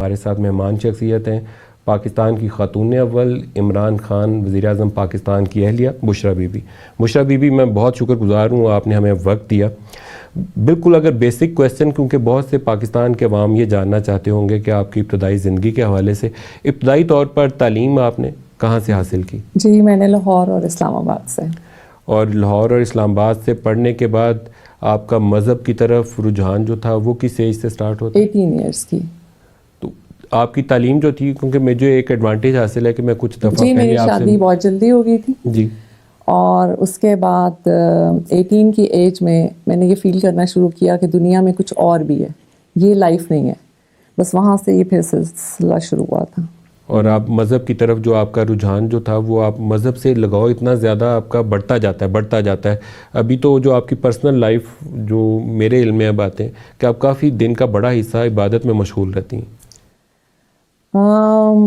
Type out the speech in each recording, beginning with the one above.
ہمارے ساتھ مہمان شخصیت ہیں پاکستان کی خاتون اول عمران خان وزیر اعظم پاکستان کی اہلیہ بشریٰ بی بی. بشریٰ بی بی میں بہت شکر گزار ہوں آپ نے ہمیں وقت دیا. بالکل اگر بیسک کویسچن کیونکہ بہت سے پاکستان کے عوام یہ جاننا چاہتے ہوں گے کہ آپ کی ابتدائی زندگی کے حوالے سے ابتدائی طور پر تعلیم آپ نے کہاں سے حاصل کی؟ جی میں نے لاہور اور اسلام آباد سے. اور لاہور اور اسلام آباد سے پڑھنے کے بعد آپ کا مذہب کی طرف رجحان جو تھا وہ کس ایج سے سٹارٹ ہوتا؟ 18 ایئرس کی. تو آپ کی تعلیم جو تھی کیونکہ مجھے ایک ایڈوانٹیج حاصل ہے کہ میں کچھ دفعہ جی میری شادی بہت جلدی ہو گئی تھی. جی. اور اس کے بعد 18 کی ایج میں نے یہ فیل کرنا شروع کیا کہ دنیا میں کچھ اور بھی ہے, یہ لائف نہیں ہے. بس وہاں سے یہ پھر سلسلہ شروع ہوا تھا. اور آپ مذہب کی طرف جو آپ کا رجحان جو تھا وہ آپ مذہب سے لگاؤ اتنا زیادہ آپ کا بڑھتا جاتا ہے. ابھی تو جو آپ کی پرسنل لائف جو میرے علم میں اب آتے ہیں کہ آپ کافی دن کا بڑا حصہ عبادت میں مشغول رہتی ہیں.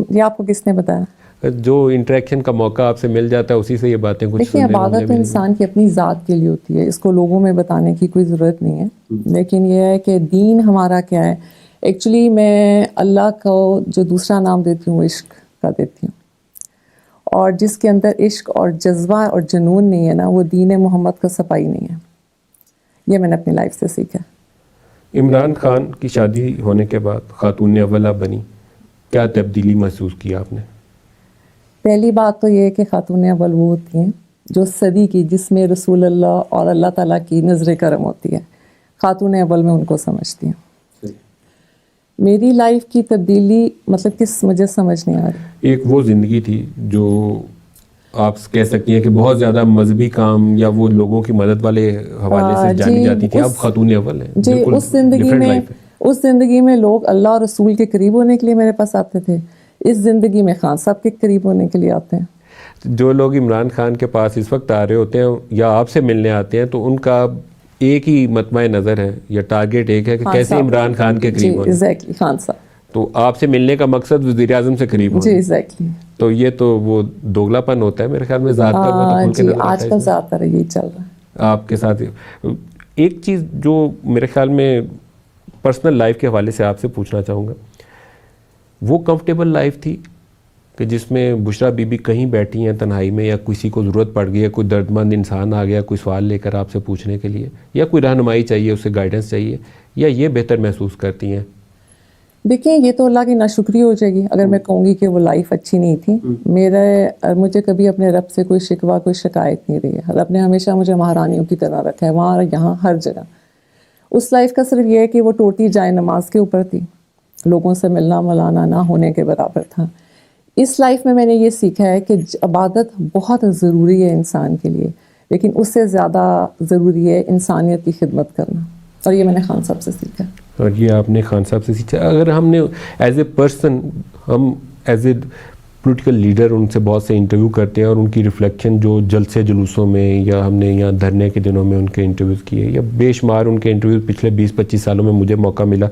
یہ آپ کو کس نے بتایا؟ جو انٹریکشن کا موقع آپ سے مل جاتا ہے اسی سے یہ باتیں کچھ. دیکھیے عبادت تو انسان کی اپنی ذات کے لیے ہوتی ہے, اس کو لوگوں میں بتانے کی کوئی ضرورت نہیں ہے. لیکن یہ ہے کہ دین ہمارا کیا ہے. ایکچولی میں اللہ کو جو دوسرا نام دیتی ہوں عشق کا دیتی ہوں, اور جس کے اندر عشق اور جذبہ اور جنون نہیں ہے نا وہ دین محمد کا صفائی نہیں ہے. یہ میں نے اپنی لائف سے سیکھا. عمران خان کی شادی ہونے کے بعد خاتون اول بنی, کیا تبدیلی محسوس کی آپ نے؟ پہلی بات تو یہ ہے کہ خاتون اول وہ ہوتی ہیں جو صدی کی, جس میں رسول اللہ اور اللہ تعالیٰ کی نظر کرم ہوتی ہے. خاتون اول میں ان کو سمجھتی ہوں. میری لائف کی تبدیلی مطلب کس مجھے سمجھ نہیں آ رہی. ایک وہ زندگی تھی جو آپ کہہ سکتی ہیں کہ بہت زیادہ مذہبی کام یا وہ لوگوں کی مدد والے حوالے سے جانی جاتی تھی, اب خاتون اول ہیں. جی اس زندگی میں لوگ اللہ اور رسول کے قریب ہونے کے لیے میرے پاس آتے تھے. اس زندگی میں خان صاحب کے قریب ہونے کے لیے آتے ہیں. جو لوگ عمران خان کے پاس اس وقت آ رہے ہوتے ہیں یا آپ سے ملنے آتے ہیں تو ان کا ایک ہی مطمع نظر ہے یا ٹارگیٹ ایک ہے کہ کیسے عمران خان کے قریب ہونا. ایگزیکٹلی خان صاحب. تو آپ سے ملنے کا مقصد وزیر اعظم سے قریب ہونا. جی ایگزیکٹلی. تو یہ تو وہ دوگلا پن ہوتا ہے میرے خیال میں. ذات پر جی آج کل زیادہ تر یہی چل رہا ہے آپ کے ساتھ. ایک چیز جو میرے خیال میں پرسنل لائف کے حوالے سے آپ سے پوچھنا چاہوں گا, وہ کمفرٹیبل لائف تھی کہ جس میں بشریٰ بی بی کہیں بیٹھی ہیں تنہائی میں یا کسی کو ضرورت پڑ گئی ہے, کوئی درد مند انسان آ گیا کوئی سوال لے کر آپ سے پوچھنے کے لیے, یا کوئی رہنمائی چاہیے اسے گائیڈنس چاہیے, یا یہ بہتر محسوس کرتی ہیں؟ دیکھیں یہ تو اللہ کی ناشکری ہو جائے گی اگر میں کہوں گی کہ وہ لائف اچھی نہیں تھی. مجھے کبھی اپنے رب سے کوئی شکوہ کوئی شکایت نہیں رہی ہے. رب نے ہمیشہ مجھے مہارانیوں کی طرح رکھا ہے, وہاں یہاں ہر جگہ. اس لائف کا صرف یہ ہے کہ وہ ٹوٹی جائے نماز کے اوپر تھی, لوگوں سے ملنا ملانا نہ ہونے کے برابر تھا. اس لائف میں نے یہ سیکھا ہے کہ عبادت بہت ضروری ہے انسان کے لیے, لیکن اس سے زیادہ ضروری ہے انسانیت کی خدمت کرنا, اور یہ میں نے خان صاحب سے سیکھا. اور یہ آپ نے خان صاحب سے سیکھا. اگر ہم نے ایز اے پرسن, ہم as a political leader in سے بہت سے انٹرویو کرتے ہیں اور ان کی ریفلیکشن جو جلسے جلوسوں میں یا ہم نے یہاں دھرنے کے دنوں میں ان کے انٹرویوز کیے یا بے شمار ان کے انٹرویوز پچھلے 20-25 سالوں میں مجھے موقع ملا.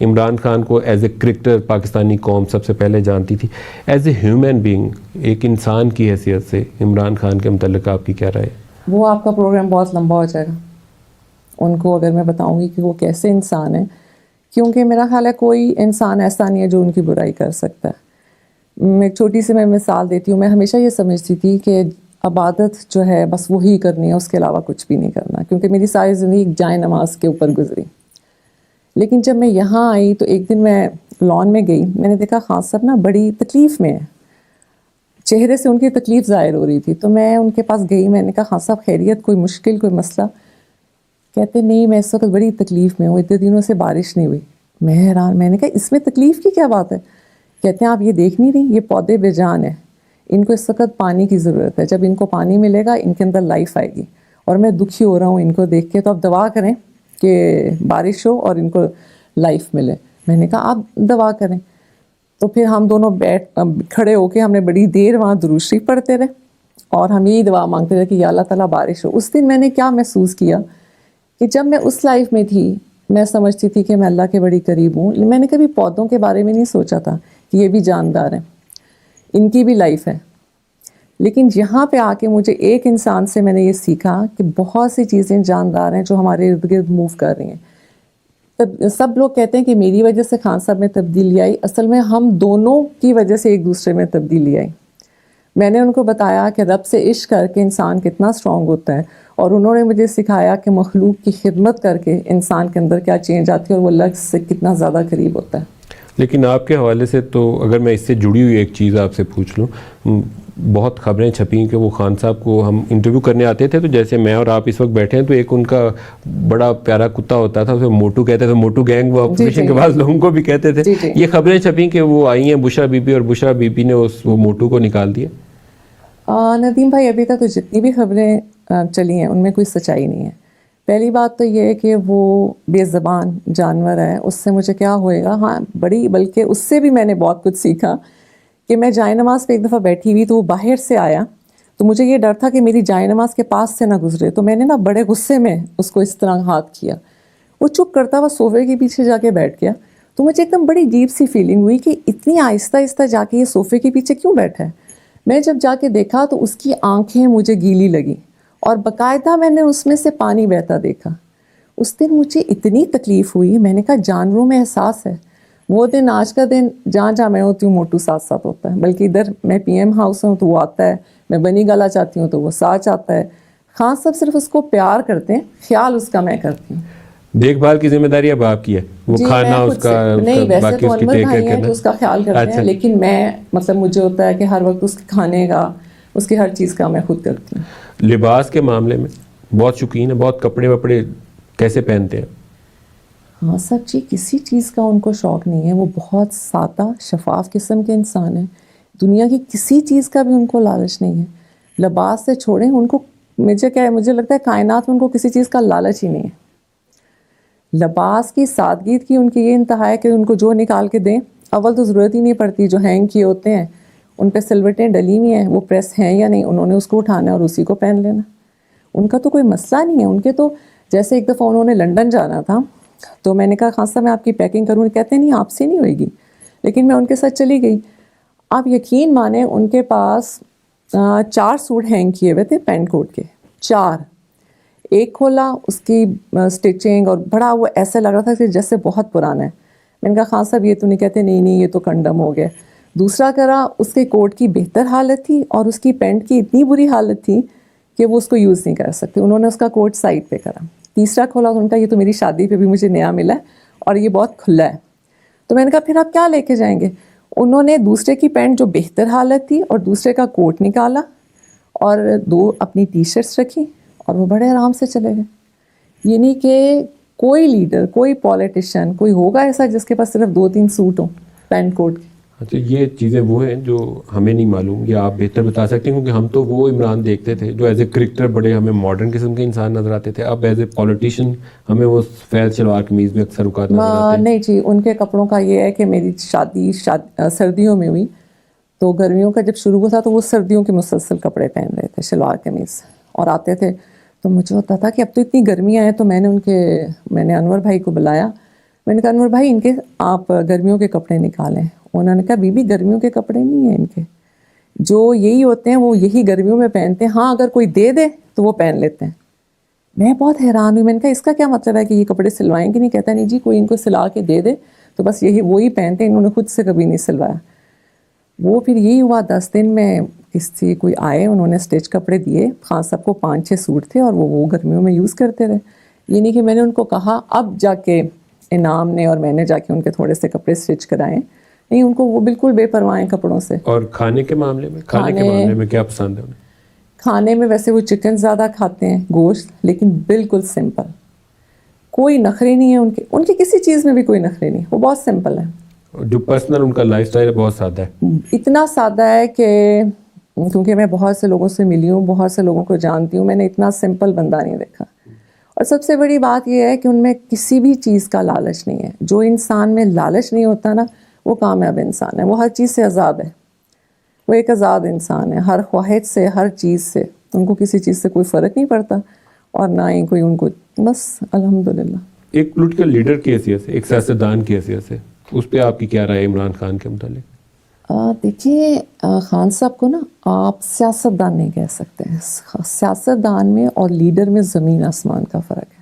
عمران خان کو ایز اے کرکٹر پاکستانی قوم سب سے پہلے جانتی تھی. ایز اے ہیومن بینگ, ایک انسان کی حیثیت سے عمران خان کے متعلق آپ کی کیا رائے؟ وہ آپ کا پروگرام بہت لمبا ہو جائے گا. ان کو اگر میں بتاؤں گی کہ وہ کیسے انسان ہے, کیونکہ میرا خیال ہے کوئی انسان ایسا نہیں ہے جو ان کی برائی کر سکتا ہے. ایک چھوٹی سی میں مثال دیتی ہوں. میں ہمیشہ یہ سمجھتی تھی کہ عبادت جو ہے بس وہی کرنی ہے, اس کے علاوہ کچھ بھی نہیں کرنا, کیونکہ میری ساری زندگی جائے نماز کے اوپر گزری. لیکن جب میں یہاں آئی تو ایک دن میں لان میں گئی, میں نے دیکھا خان صاحب نا بڑی تکلیف میں ہے, چہرے سے ان کی تکلیف ظاہر ہو رہی تھی. تو میں ان کے پاس گئی, میں نے کہا خان صاحب خیریت, کوئی مشکل کوئی مسئلہ؟ کہتے نہیں میں اس وقت بڑی تکلیف میں ہوں, اتنے دنوں سے بارش نہیں ہوئی. میں حیران, میں نے کہا اس میں تکلیف کی کیا بات ہے؟ کہتے ہیں آپ یہ دیکھ نہیں رہی, یہ پودے بے جان ہیں, ان کو اس وقت پانی کی ضرورت ہے, جب ان کو پانی ملے گا ان کے اندر لائف آئے گی, اور میں دکھی ہو رہا ہوں ان کو دیکھ کے, تو آپ دعا کریں کہ بارش ہو اور ان کو لائف ملے. میں نے کہا آپ دعا کریں. تو پھر ہم دونوں کھڑے ہو کے ہم نے بڑی دیر وہاں درود شریف پڑھتے رہے اور ہم یہی دعا مانگتے رہے کہ یا اللہ تعالیٰ بارش ہو. اس دن میں نے کیا محسوس کیا کہ جب میں اس لائف میں تھی میں سمجھتی تھی کہ میں اللہ کے بڑی قریب ہوں. میں نے کبھی پودوں کے بارے میں نہیں سوچا تھا کہ یہ بھی جاندار ہیں, ان کی بھی لائف ہے. لیکن یہاں پہ آ کے مجھے ایک انسان سے میں نے یہ سیکھا کہ بہت سی چیزیں جاندار ہیں جو ہمارے ارد گرد موو کر رہی ہیں. سب لوگ کہتے ہیں کہ میری وجہ سے خان صاحب میں تبدیلی آئی. اصل میں ہم دونوں کی وجہ سے ایک دوسرے میں تبدیلی آئی. میں نے ان کو بتایا کہ رب سے عشق کر کے انسان کتنا اسٹرانگ ہوتا ہے, اور انہوں نے مجھے سکھایا کہ مخلوق کی خدمت کر کے انسان کے اندر کیا چینج آتی ہے اور وہ اللہ سے کتنا زیادہ قریب ہوتا ہے. لیکن آپ کے حوالے سے تو اگر میں اس سے جڑی ہوئی ایک چیز آپ سے پوچھ لوں, بہت خبریں چھپیں کہ وہ خان صاحب کو ہم انٹرویو کرنے آتے تھے, تو جیسے میں اور آپ اس وقت بیٹھے ہیں تو ایک ان کا بڑا پیارا کتا ہوتا تھا, اسے موٹو کہتے تھے, موٹو گینگ وہ اپوزیشن کے بعض لوگوں کو بھی کہتے تھے. یہ خبریں چھپیں کہ وہ آئی ہیں بشرا بی بی, اور بشرا بی بی نے وہ موٹو کو نکال دیا. ندیم بھائی, ابھی تک تو جتنی بھی خبریں چلی ہیں ان میں کوئی سچائی نہیں ہے. پہلی بات تو یہ ہے کہ وہ بے زبان جانور ہے, اس سے مجھے کیا ہوئے گا. ہاں بڑی, بلکہ اس سے بھی میں نے بہت کچھ سیکھا کہ میں جائے نماز پہ ایک دفعہ بیٹھی ہوئی تو وہ باہر سے آیا, تو مجھے یہ ڈر تھا کہ میری جائے نماز کے پاس سے نہ گزرے, تو میں نے نا بڑے غصے میں اس کو اس طرح ہاتھ کیا. وہ چپ کرتا ہوا صوفے کے پیچھے جا کے بیٹھ گیا. تو مجھے ایک دم بڑی عجیب سی فیلنگ ہوئی کہ اتنی آہستہ آہستہ جا کے یہ صوفے کے پیچھے کیوں بیٹھا ہے. میں جب جا کے دیکھا تو اس کی آنکھیں مجھے گیلی لگی, اور باقاعدہ میں نے اس میں سے پانی بہتا دیکھا. اس دن مجھے اتنی تکلیف ہوئی, میں نے کہا جانوروں میں احساس ہے. وہ دن آج کا دن, جہاں میں ہوتی ہوں موٹو ساتھ ساتھ ہوتا ہے, بلکہ ادھر میں پی ایم ہاؤس ہوں تو وہ آتا ہے, میں بنی گالا چاہتی ہوں تو وہ ساتھ آتا ہے. خان صاحب صرف اس کو پیار کرتے ہیں, خیال اس کا میں کرتی ہوں. دیکھ بھال کی ذمہ داری اب آپ کی ہے, وہ کھانا اس کا, نہیں ویسے تو انور بھائی ہیں جو اس کا خیال کرتے ہیں, لیکن میں مطلب مجھے ہوتا ہے کہ ہر وقت اس کے کھانے کا, اس کی ہر چیز کا میں خود کرتی ہوں. لباس کے معاملے میں بہت شوقین ہے, بہت کپڑے وپڑے کیسے پہنتے ہیں؟ ہاں سب جی, کسی چیز کا ان کو شوق نہیں ہے. وہ بہت سادہ شفاف قسم کے انسان ہیں. دنیا کی کسی چیز کا بھی ان کو لالچ نہیں ہے. لباس سے چھوڑیں ان کو, مجھے لگتا ہے کائنات میں ان کو کسی چیز کا لالچ ہی نہیں ہے. لباس کی سادگی کی ان کی یہ انتہا ہے کہ ان کو جو نکال کے دیں, اول تو ضرورت ہی نہیں پڑتی. جو ہینگ کیے ہوتے ہیں ان پہ سلوٹیں ڈلی ہوئی ہیں, وہ پریس ہیں یا نہیں, انہوں نے اس کو اٹھانا اور اسی کو پہن لینا. ان کا تو کوئی مسئلہ نہیں ہے. ان کے تو جیسے ایک دفعہ انہوں نے لنڈن جانا تھا, تو میں نے کہا خان صاحب میں آپ کی پیکنگ کروں, کہتے نہیں آپ سے نہیں ہوئے گی, لیکن میں ان کے ساتھ چلی گئی. آپ یقین مانیں ان کے پاس 4 سوٹ ہینگ کیے ہوئے تھے پینٹ کوٹ کے, 4. ایک کھولا, اس کی سٹچنگ اور بڑا وہ ایسے لگ رہا تھا کہ جیسے بہت پرانا ہے. میں نے کہا خان صاحب یہ تو نہیں, کہتے نہیں یہ تو کنڈم ہو گیا. دوسرا کرا, اس کے کوٹ کی بہتر حالت تھی اور اس کی پینٹ کی اتنی بری حالت تھی کہ وہ اس کو یوز نہیں کر سکتے. انہوں نے اس کا کوٹ سائڈ پہ کرا. تیسرا کھولا تو ان کا یہ تو میری شادی پہ بھی مجھے نیا ملا ہے اور یہ بہت کھلا ہے. تو میں نے کہا پھر آپ کیا لے کے جائیں گے. انہوں نے دوسرے کی پینٹ جو بہتر حالت تھی اور دوسرے کا کوٹ نکالا اور 2 اپنی ٹی شرٹس رکھی اور وہ بڑے آرام سے چلے گئے. یعنی کہ کوئی لیڈر, کوئی پولیٹیشین, کوئی ہوگا ایسا جس کے پاس صرف 2-3 سوٹ ہوں پینٹ کوٹ کے. اچھا, یہ چیزیں وہ ہیں جو ہمیں نہیں معلوم, یا آپ بہتر بتا سکتے ہیں, کیونکہ ہم تو وہ عمران دیکھتے تھے جو ایز اے کرکٹر بڑے ہمیں ماڈرن قسم کے انسان نظر آتے تھے. اب ایز اے پولیٹیشین ہمیں وہ فیض شلوار قمیض میں اکثر اوقات نظر آتے ہیں. نہیں جی, ان کے کپڑوں کا یہ ہے کہ میری شادی سردیوں میں ہوئی, تو گرمیوں کا جب شروع ہوا تھا تو وہ سردیوں کے مسلسل کپڑے پہن رہے تھے, شلوار قمیض, اور آتے تھے. تو مجھے ہوتا تھا کہ اب تو اتنی گرمیاں ہیں, تو میں نے انور بھائی کو بلایا. میں نے کہا انور بھائی ان کے آپ گرمیوں کے کپڑے نکالیں. انہوں نے کہا بی بی گرمیوں کے کپڑے نہیں ہیں ان کے, جو یہی ہوتے ہیں وہ یہی گرمیوں میں پہنتے ہیں. ہاں اگر کوئی دے دے تو وہ پہن لیتے ہیں. میں بہت حیران ہوئی. میں نے کہا اس کا کیا مطلب ہے کہ یہ کپڑے سلوائیں گے نہیں؟ کہتا نہیں جی, کوئی ان کو سلا کے دے دے تو بس وہی پہنتے ہیں, انہوں نے خود سے کبھی نہیں سلوایا. وہ پھر یہی ہوا 10 دن میں کسی کوئی آئے, انہوں نے اسٹیچ کپڑے دیے. خان صاحب کو 5-6 سوٹ تھے اور وہ گرمیوں میں یوز کرتے رہے. یہ نہیں کہ میں نے ان کو کہا اب جا کے انعام نے اور میں نے جا کے ان کے تھوڑے سے کپڑے اسٹچ کرائے. نہیں, ان کو وہ بالکل بے پرواہ ہیں کپڑوں سے. اور کھانے کے معاملے میں کیا پسند ہے انہیں؟ کھانے میں ویسے وہ چکن زیادہ کھاتے ہیں, گوشت, لیکن بالکل سمپل, کوئی نخرے نہیں ہے ان کے کسی چیز میں بھی کوئی نخرے نہیں. وہ بہت سمپل ہے. جو پرسنل ان کا لائف سٹائل ہے بہت سادہ ہے. اتنا سادہ ہے کہ کیونکہ میں بہت سے لوگوں سے ملی ہوں, بہت سے لوگوں کو جانتی ہوں, میں نے اتنا سمپل بندہ نہیں دیکھا. اور سب سے بڑی بات یہ ہے کہ ان میں کسی بھی چیز کا لالچ نہیں ہے. جو انسان میں لالچ نہیں ہوتا نا, وہ کامیاب انسان ہے. وہ ہر چیز سے آزاد ہے. وہ ایک آزاد انسان ہے, ہر خواہش سے, ہر چیز سے. ان کو کسی چیز سے کوئی فرق نہیں پڑتا, اور نہ ہی کوئی ان کو, بس الحمدللہ. ایک پولیٹیکل لیڈر کی حیثیت سے, ایک سیاستدان کی حیثیت سے, اس پہ آپ کی کیا رائے عمران خان کے متعلق؟ دیکھیے, خان صاحب کو نا آپ سیاستدان نہیں کہہ سکتے. سیاستدان میں اور لیڈر میں زمین آسمان کا فرق ہے.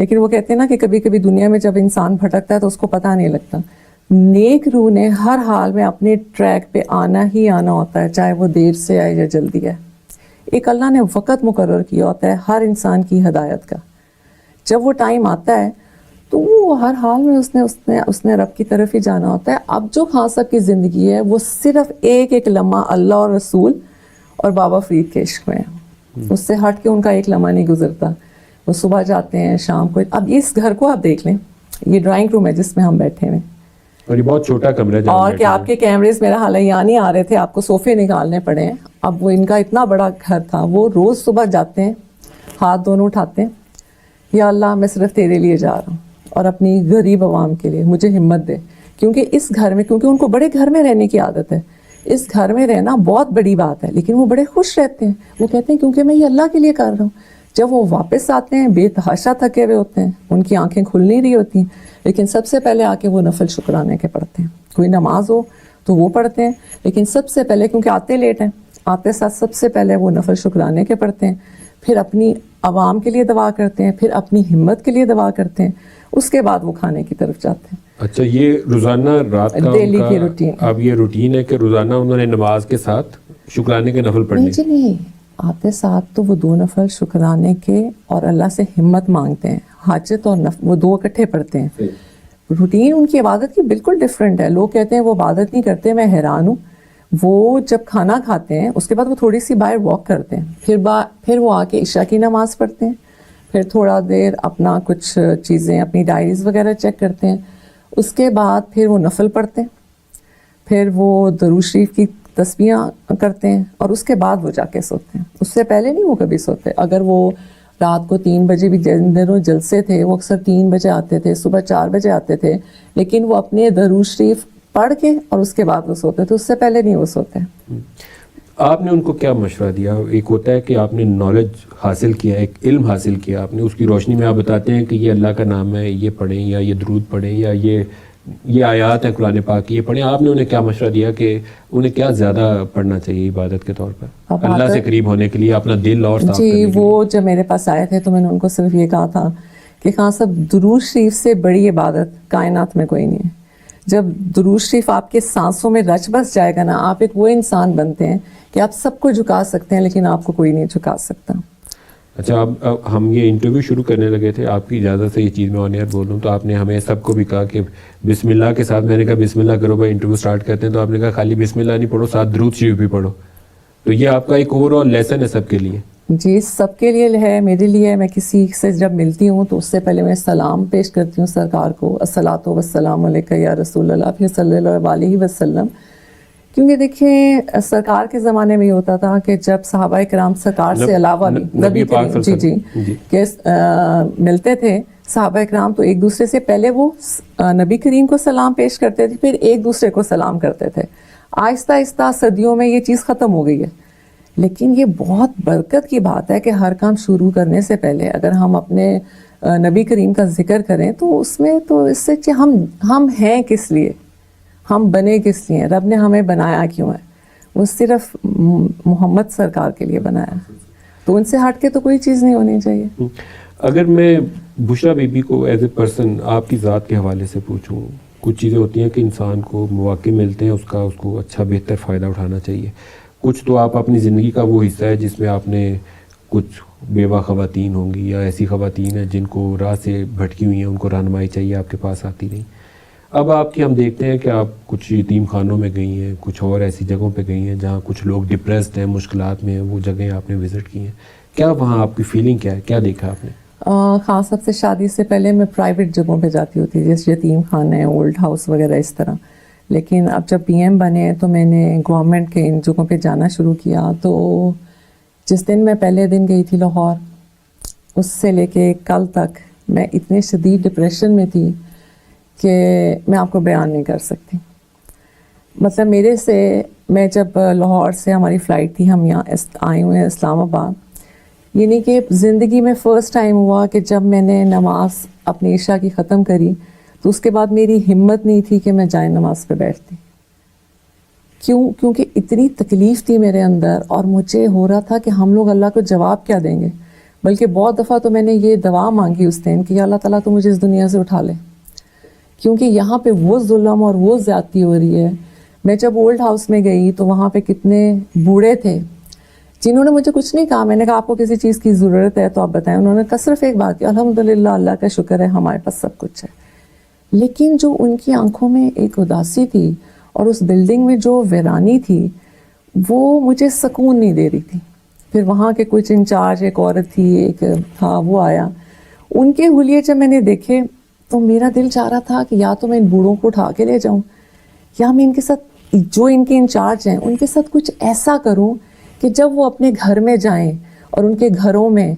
لیکن وہ کہتے ہیں نا کہ کبھی کبھی دنیا میں جب انسان بھٹکتا ہے تو اس کو پتہ نہیں لگتا. نیک روح نے ہر حال میں اپنے ٹریک پہ آنا ہی آنا ہوتا ہے, چاہے وہ دیر سے آئے یا جلدی آئے. ایک اللہ نے وقت مقرر کیا ہوتا ہے ہر انسان کی ہدایت کا. جب وہ ٹائم آتا ہے تو وہ ہر حال میں اس نے رب کی طرف ہی جانا ہوتا ہے. اب جو خان صاحب کی زندگی ہے وہ صرف ایک لمحہ اللہ اور رسول اور بابا فرید کے عشق میں ہے. اس سے ہٹ کے ان کا ایک لمحہ نہیں گزرتا. وہ صبح جاتے ہیں, شام کو. اب اس گھر کو آپ دیکھ لیں, یہ ڈرائنگ روم ہے جس میں ہم بیٹھے ہوئے, اور یہ بہت چھوٹا کمرہ ہے, اور کہ آپ کے کیمریز میرا حال یہاں نہیں آ رہے تھے, آپ کو صوفے نکالنے پڑے ہیں. اب وہ ان کا اتنا بڑا گھر تھا, وہ روز صبح جاتے ہیں, ہاتھ دونوں اٹھاتے ہیں, یا اللہ میں صرف تیرے لیے جا رہا ہوں اور اپنی غریب عوام کے لیے مجھے ہمت دے. کیونکہ اس گھر میں, کیونکہ ان کو بڑے گھر میں رہنے کی عادت ہے, اس گھر میں رہنا بہت بڑی بات ہے, لیکن وہ بڑے خوش رہتے ہیں. وہ کہتے ہیں کیونکہ میں یہ اللہ کے لیے کر رہا ہوں. جب وہ واپس آتے ہیں بے تحاشا تھکے ہوئے ہوتے ہیں, ان کی آنکھیں کھل نہیں رہی ہوتی ہیں, لیکن سب سے پہلے آ کے وہ نفل شکرانے کے پڑھتے ہیں. کوئی نماز ہو تو وہ پڑھتے ہیں, لیکن سب سے پہلے, کیونکہ آتے لیٹ ہیں, آتے ساتھ سب سے پہلے وہ نفل شکرانے کے پڑھتے ہیں. پھر اپنی عوام کے لیے دعا کرتے ہیں, پھر اپنی ہمت کے لیے دعا کرتے ہیں, اس کے بعد وہ کھانے کی طرف جاتے ہیں. اچھا, یہ روزانہ رات کا ڈیلی کی روٹین. اب یہ روٹین ہے کہ روزانہ انہوں نے نماز کے ساتھ شکرانے کے نفل پڑھنے؟ نہیں نہیں, آتے ساتھ تو وہ 2 نفل شکرانے کے اور اللہ سے ہمت مانگتے ہیں. حاجت اور وہ 2 اکٹھے پڑھتے ہیں. روٹین ان کی عبادت کی بالکل ڈفرینٹ ہے. لوگ کہتے ہیں وہ عبادت نہیں کرتے, میں حیران ہوں. وہ جب کھانا کھاتے ہیں اس کے بعد وہ تھوڑی سی باہر واک کرتے ہیں, پھر وہ آ کے عشاء کی نماز پڑھتے ہیں, پھر تھوڑا دیر اپنا کچھ چیزیں, اپنی ڈائریز وغیرہ چیک کرتے ہیں. اس کے بعد پھر وہ نفل پڑھتے ہیں, پھر وہ درود شریف کی تسبیحاں کرتے ہیں, اور اس کے بعد وہ جا کے سوتے ہیں. اس سے پہلے نہیں وہ کبھی سوتے. اگر وہ رات کو 3 بجے بھی جن دنوں جلسے تھے, وہ اکثر 3 بجے آتے تھے, صبح 4 بجے آتے تھے, لیکن وہ اپنے درود شریف پڑھ کے اور اس کے بعد وہ سوتے تھے, اس سے پہلے نہیں وہ سوتے. آپ نے ان کو کیا مشورہ دیا؟ ایک ہوتا ہے کہ آپ نے نالج حاصل کیا, ایک علم حاصل کیا آپ نے, اس کی روشنی میں آپ بتاتے ہیں کہ یہ اللہ کا نام ہے, یہ پڑھیں, یا یہ درود پڑھیں, یا یہ آیات ہیں قرآن پاک کی, یہ پڑھیں. آپ نے انہیں کیا مشورہ دیا کہ انہیں کیا زیادہ پڑھنا چاہیے عبادت کے طور پر, اللہ سے قریب ہونے کے لیے, اپنا دل اور صاف کرنے کے لیے؟ وہ جب میرے پاس آئے تھے تو میں نے ان کو صرف یہ کہا تھا کہ خان صاحب, درود شریف سے بڑی عبادت کائنات میں کوئی نہیں ہے. جب درود شریف آپ کے سانسوں میں رچ بس جائے گا نا, آپ ایک وہ انسان بنتے ہیں کہ آپ سب کو جھکا سکتے ہیں, لیکن آپ کو کوئی نہیں جھکا سکتا. اچھا, اب ہم یہ انٹرویو شروع کرنے لگے تھے, آپ کی اجازت سے یہ چیز میں آن ایئر بول رہا ہوں, تو آپ نے ہمیں سب کو بھی کہا کہ بسم اللہ کے ساتھ, میں نے کہا بسم اللہ کرو بھائی, انٹرویو سٹارٹ کرتے ہیں, تو آپ نے کہا خالی بسم اللہ نہیں پڑھو, ساتھ درود شریف بھی پڑھو. تو یہ آپ کا ایک اوور آل لیسن ہے سب کے لیے؟ جی, سب کے لیے ہے, میرے لیے. میں کسی سے جب ملتی ہوں تو اس سے پہلے میں سلام پیش کرتی ہوں سرکار کو, الصلاۃ والسلام علیک یا رسول اللہ, پھر صلی اللہ علیہ وسلم. کیونکہ دیکھیں سرکار کے زمانے میں یہ ہوتا تھا کہ جب صحابہ کرام سرکار سے علاوہ بھی نبی کریم جی کہ ملتے تھے صحابہ کرام, تو ایک دوسرے سے پہلے وہ نبی کریم کو سلام پیش کرتے تھے, پھر ایک دوسرے کو سلام کرتے تھے. آہستہ آہستہ صدیوں میں یہ چیز ختم ہو گئی ہے. لیکن یہ بہت برکت کی بات ہے کہ ہر کام شروع کرنے سے پہلے اگر ہم اپنے نبی کریم کا ذکر کریں تو اس میں تو اس سے ہم ہیں کس لیے, ہم بنے کس لیے, رب نے ہمیں بنایا کیوں ہے, وہ صرف محمد سرکار کے لیے بنایا, تو ان سے ہٹ کے تو کوئی چیز نہیں ہونی چاہیے. اگر میں بشرا بی بی کو ایز اے پرسن آپ کی ذات کے حوالے سے پوچھوں, کچھ چیزیں ہوتی ہیں کہ انسان کو مواقع ملتے ہیں, اس کو اچھا بہتر فائدہ اٹھانا چاہیے. کچھ تو آپ اپنی زندگی کا وہ حصہ ہے جس میں آپ نے کچھ بیوہ خواتین ہوں گی, یا ایسی خواتین ہیں جن کو راہ سے بھٹکی ہوئی ہیں, ان کو رہنمائی چاہیے, آپ کے پاس آتی نہیں. اب آپ کی ہم دیکھتے ہیں کہ آپ کچھ یتیم خانوں میں گئی ہیں, کچھ اور ایسی جگہوں پہ گئی ہیں جہاں کچھ لوگ ڈپریسڈ ہیں, مشکلات میں ہیں, وہ جگہیں آپ نے وزٹ کی ہیں. کیا وہاں آپ کی فیلنگ کیا ہے, کیا دیکھا آپ نے؟ خان صاحب سے شادی سے پہلے میں پرائیویٹ جگہوں پہ جاتی ہوتی, جیسے یتیم خانے, اولڈ ہاؤس وغیرہ اس طرح. لیکن اب جب پی ایم بنے تو میں نے گورنمنٹ کے ان جگہوں پہ جانا شروع کیا. تو جس دن میں پہلے دن گئی تھی لاہور, اس سے لے کے کل تک میں اتنے شدید ڈپریشن میں تھی کہ میں آپ کو بیان نہیں کر سکتی. مطلب میرے سے, میں جب لاہور سے ہماری فلائٹ تھی, ہم یہاں آئے ہوئے ہیں اسلام آباد, یعنی کہ زندگی میں فرسٹ ٹائم ہوا کہ جب میں نے نماز اپنی عشاء کی ختم کری تو اس کے بعد میری ہمت نہیں تھی کہ میں جائے نماز پہ بیٹھتی. کیونکہ اتنی تکلیف تھی میرے اندر, اور مجھے ہو رہا تھا کہ ہم لوگ اللہ کو جواب کیا دیں گے. بلکہ بہت دفعہ تو میں نے یہ دعا مانگی اس دن کہ یا اللہ تعالیٰ تو مجھے اس دنیا سے اٹھا لے، کیونکہ یہاں پہ وہ ظلم اور وہ زیادتی ہو رہی ہے. میں جب اولڈ ہاؤس میں گئی تو وہاں پہ کتنے بوڑھے تھے جنہوں نے مجھے کچھ نہیں کہا. میں نے کہا آپ کو کسی چیز کی ضرورت ہے تو آپ بتائیں. انہوں نے صرف ایک بات کی، الحمدللہ اللہ کا شکر ہے ہمارے پاس سب کچھ ہے. لیکن جو ان کی آنکھوں میں ایک اداسی تھی اور اس بلڈنگ میں جو ویرانی تھی وہ مجھے سکون نہیں دے رہی تھی. پھر وہاں کے کچھ انچارج، ایک عورت تھی، ایک تھا، وہ آیا. ان کے حلیے جب میں نے دیکھے تو میرا دل چاہ رہا تھا کہ یا تو میں ان بوڑھوں کو اٹھا کے لے جاؤں یا میں ان کے ساتھ، جو ان کے انچارج ہیں ان کے ساتھ کچھ ایسا کروں کہ جب وہ اپنے گھر میں جائیں اور ان کے گھروں میں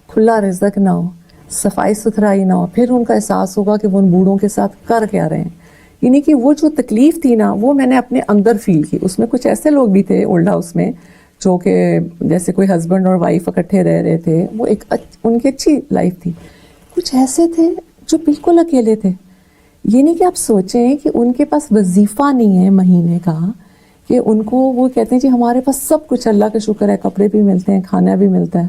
کھلا رزق نہ ہو، صفائی ستھرائی نہ ہو، پھر ان کا احساس ہوگا کہ وہ ان بوڑھوں کے ساتھ کر کیا رہے ہیں. یعنی کہ وہ جو تکلیف تھی نا وہ میں نے اپنے اندر فیل کی. اس میں کچھ ایسے لوگ بھی تھے اولڈ ہاؤس میں جو کہ جیسے کوئی ہسبینڈ اور وائف اکٹھے رہ رہے تھے، وہ ایک ان کی اچھی لائف تھی. کچھ ایسے تھے جو بالکل اکیلے تھے. یہ نہیں کہ آپ سوچیں کہ ان کے پاس وظیفہ نہیں ہے مہینے کا، کہ ان کو وہ کہتے ہیں جی ہمارے پاس سب کچھ اللہ کا شکر ہے، کپڑے بھی ملتے ہیں، کھانا بھی ملتا ہے.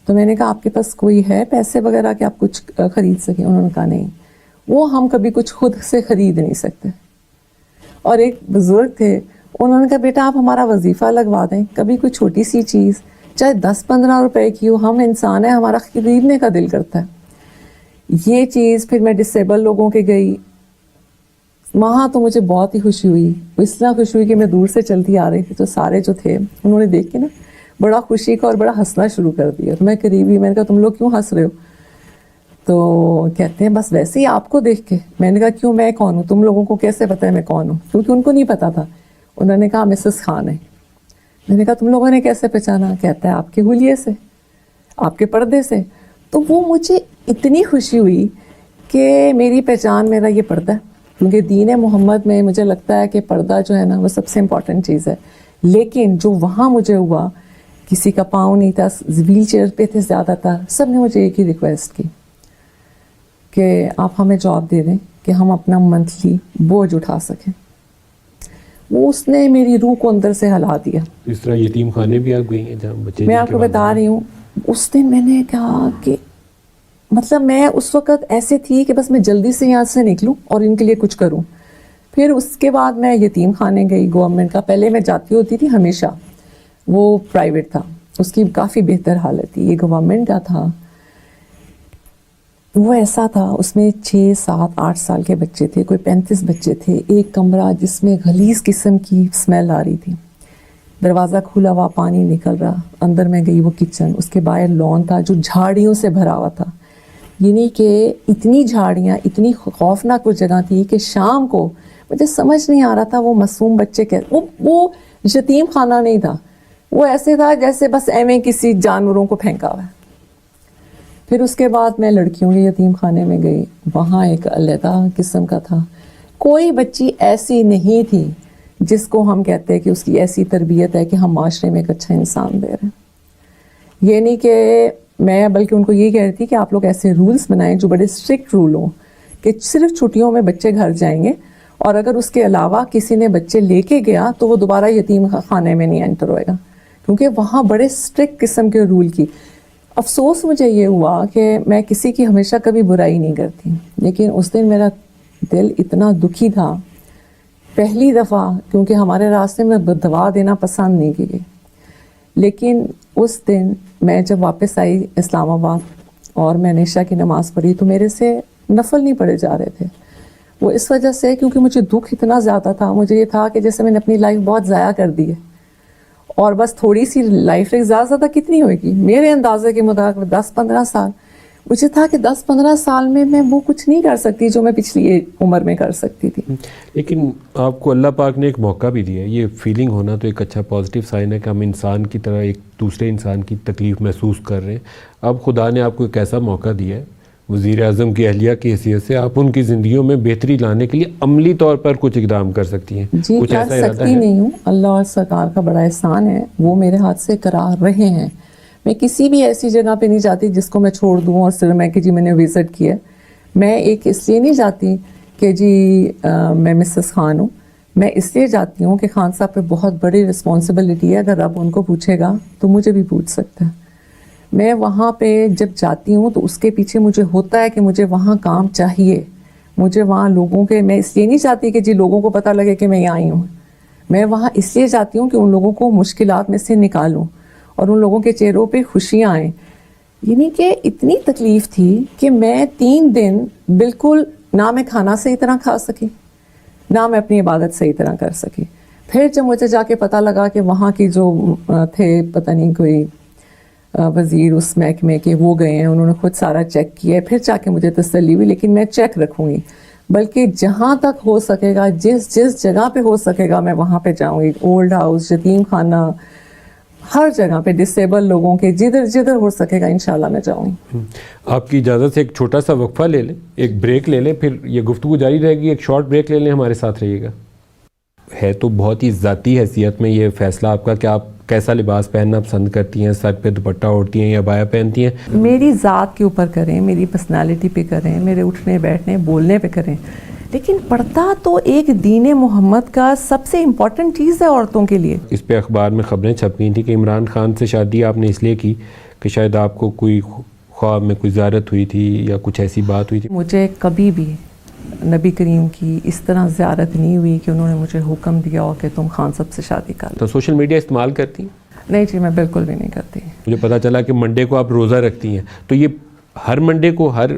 تو میں نے کہا آپ کے پاس کوئی ہے پیسے وغیرہ کہ آپ کچھ خرید سکیں؟ انہوں نے کہا نہیں، وہ ہم کبھی کچھ خود سے خرید نہیں سکتے. اور ایک بزرگ تھے، انہوں نے کہا بیٹا آپ ہمارا وظیفہ لگوا دیں، کبھی کوئی چھوٹی سی چیز چاہے 10-15 روپے کی ہو، ہم انسان ہیں، ہمارا خریدنے کا دل کرتا ہے. یہ چیز پھر میں ڈسیبل لوگوں کے گئی، وہاں تو مجھے بہت ہی خوشی ہوئی. اس طرح خوشی ہوئی کہ میں دور سے چلتی آ رہی تھی تو سارے جو تھے انہوں نے دیکھ کے نا بڑا خوشی کا اور بڑا ہنسنا شروع کر دیا. تو میں قریبی، میں نے کہا تم لوگ کیوں ہنس رہے ہو؟ تو کہتے ہیں بس ویسے ہی آپ کو دیکھ کے. میں نے کہا کیوں، میں کون ہوں؟ تم لوگوں کو کیسے پتہ ہے میں کون ہوں؟ کیونکہ ان کو نہیں پتا تھا. انہوں نے کہا مسز خان ہے. میں نے کہا تم لوگوں نے کیسے پہچانا؟ کہتا ہے آپ کے حلیے سے، آپ کے پردے سے. تو وہ مجھے اتنی خوشی ہوئی کہ میری پہچان میرا یہ پردہ ہے، کیونکہ دین محمد میں مجھے لگتا ہے کہ پردہ جو ہے نا وہ سب سے امپورٹنٹ چیز ہے. لیکن جو وہاں مجھے ہوا، کسی کا پاؤں نہیں تھا، ویل چیئر پہ تھے زیادہ تر، سب نے مجھے ایک ہی ریکویسٹ کی کہ آپ ہمیں جاب دے دیں کہ ہم اپنا منتھلی بوجھ اٹھا سکیں. وہ اس نے میری روح کو اندر سے ہلا دیا. اس طرح یتیم خانے بھی آپ گئی ہیں جہاں بچے، میں آپ کو بتا رہی ہوں اس دن میں نے کہا کہ مطلب میں اس وقت ایسے تھی کہ بس میں جلدی سے یہاں سے نکلوں اور ان کے لیے کچھ کروں. پھر اس کے بعد میں یتیم خانے گئی گورنمنٹ کا. پہلے میں جاتی ہوتی تھی ہمیشہ، وہ پرائیویٹ تھا، اس کی کافی بہتر حالت تھی. یہ گورنمنٹ کا تھا، وہ ایسا تھا اس میں 6, 7, 8 سال کے بچے تھے، کوئی 35 بچے تھے. ایک کمرہ جس میں غلیظ قسم کی اسمیل آ رہی تھی، دروازہ کھلا ہوا، پانی نکل رہا. اندر میں گئی وہ کچن، اس کے باہر لان تھا جو جھاڑیوں سے بھرا ہوا تھا. یعنی کہ اتنی جھاڑیاں، اتنی خوفناک وہ جگہ تھی کہ شام کو مجھے سمجھ نہیں آ رہا تھا وہ معصوم بچے وہ یتیم خانہ نہیں تھا، وہ ایسے تھا جیسے بس ایویں کسی جانوروں کو پھینکا ہوا ہے. پھر اس کے بعد میں لڑکیوں کے یتیم خانے میں گئی، وہاں ایک علیحدہ قسم کا تھا. کوئی بچی ایسی نہیں تھی جس کو ہم کہتے ہیں کہ اس کی ایسی تربیت ہے کہ ہم معاشرے میں ایک اچھا انسان دے رہے ہیں. یہ نہیں کہ میں بلکہ ان کو یہ کہہ رہی تھی کہ آپ لوگ ایسے رولز بنائیں جو بڑے اسٹرکٹ رول ہوں کہ صرف چھٹیوں میں بچے گھر جائیں گے، اور اگر اس کے علاوہ کسی نے بچے لے کے گیا تو وہ دوبارہ یتیم خانے میں نہیں انٹر ہوئے گا، کیونکہ وہاں بڑے اسٹرکٹ قسم کے رول کی. افسوس مجھے یہ ہوا کہ میں کسی کی ہمیشہ کبھی برائی نہیں کرتی، لیکن اس دن میرا دل اتنا دکھی تھا پہلی دفعہ، کیونکہ ہمارے راستے میں دعا دینا پسند نہیں کی گئی. لیکن اس دن میں جب واپس آئی اسلام آباد اور میں نے عشاء کی نماز پڑھی تو میرے سے نفل نہیں پڑھے جا رہے تھے. وہ اس وجہ سے کیونکہ مجھے دکھ اتنا زیادہ تھا، مجھے یہ تھا کہ جیسے میں نے اپنی لائف بہت ضائع کر دی ہے اور بس تھوڑی سی لائف زیادہ زیادہ کتنی ہوئے گی میرے اندازے کے مطابق 10-15 سال. مجھے تھا کہ 10-15 سال میں وہ کچھ نہیں کر سکتی جو میں پچھلی عمر میں کر سکتی تھی. لیکن آپ کو اللہ پاک نے ایک موقع بھی دیا ہے. یہ فیلنگ ہونا تو ایک اچھا پازیٹیو سائن ہے کہ ہم انسان کی طرح ایک دوسرے انسان کی تکلیف محسوس کر رہے ہیں. اب خدا نے آپ کو ایک ایسا موقع دیا ہے وزیر اعظم کی اہلیہ کی حیثیت سے، آپ ان کی زندگیوں میں بہتری لانے کے لیے عملی طور پر کچھ اقدام کر سکتی ہیں. جی کچھ کر سکتی نہیں ہوں، اللہ اور سرکار کا بڑا احسان ہے، وہ میرے ہاتھ سے کرا رہے ہیں. میں کسی بھی ایسی جگہ پہ نہیں جاتی جس کو میں چھوڑ دوں اور صرف میں کہ جی میں نے وزٹ کیا. میں ایک اس لیے نہیں جاتی کہ جی میں مسز خان ہوں، میں اس لیے جاتی ہوں کہ خان صاحب پہ بہت بڑی رسپانسبلٹی ہے. اگر رب ان کو پوچھے گا تو مجھے بھی پوچھ سکتا ہے. میں وہاں پہ جب جاتی ہوں تو اس کے پیچھے مجھے ہوتا ہے کہ مجھے وہاں کام چاہیے, مجھے وہاں لوگوں کے, میں اس لیے نہیں چاہتی کہ جی لوگوں کو پتہ لگے کہ میں یہاں آئی ہوں, میں وہاں اس لیے جاتی ہوں کہ ان لوگوں کو مشکلات میں سے نکالوں اور ان لوگوں کے چہروں پہ خوشیاں آئیں. یعنی کہ اتنی تکلیف تھی کہ میں 3 دن بالکل نہ میں کھانا صحیح طرح کھا سکی, نہ میں اپنی عبادت صحیح طرح کر سکی. پھر جب مجھے جا کے پتہ لگا کہ وہاں کی جو تھے پتہ نہیں کوئی وزیر اس محکمے کے, وہ گئے ہیں, انہوں نے خود سارا چیک کیا ہے, پھر جا کے مجھے تسلی ہوئی. لیکن میں چیک رکھوں گی, بلکہ جہاں تک ہو سکے گا, جس جگہ پہ ہو سکے گا میں وہاں پہ جاؤں گی. اولڈ ہاؤس, یتیم خانہ, ہر جگہ پہ ڈسیبل لوگوں کے جدھر ہو سکے گا انشاءاللہ میں جاؤں گی. آپ کی اجازت سے ایک چھوٹا سا وقفہ لے لیں, ایک بریک لے لیں, پھر یہ گفتگو جاری رہے گی. ایک شارٹ بریک لے لیں, ہمارے ساتھ رہیے گا. ہے تو بہت ہی ذاتی حیثیت میں یہ فیصلہ آپ کا کہ آپ کیسا لباس پہننا پسند کرتی ہیں, سر پہ دوپٹہ اوڑھتی ہیں یا بایا پہنتی ہیں. میری ذات کے اوپر کریں, میری پرسنالٹی پہ کریں, میرے اٹھنے بیٹھنے بولنے پہ کریں, لیکن پردہ تو ایک دین محمد کا سب سے امپورٹنٹ چیز ہے عورتوں کے لیے. اس پہ اخبار میں خبریں چھپ گئی تھیں کہ عمران خان سے شادی آپ نے اس لیے کی کہ شاید آپ کو کوئی خواب میں کوئی زیارت ہوئی تھی یا کچھ ایسی بات ہوئی تھی. مجھے کبھی بھی نبی کریم کی اس طرح زیارت نہیں ہوئی کہ انہوں نے مجھے حکم دیا ہو کہ تم خان صاحب سے شادی کر لو. تو سوشل میڈیا استعمال کرتی ہیں؟ نہیں جی, میں بالکل بھی نہیں کرتی. مجھے پتا چلا کہ منڈے کو آپ روزہ رکھتی ہیں, تو یہ ہر منڈے کو, ہر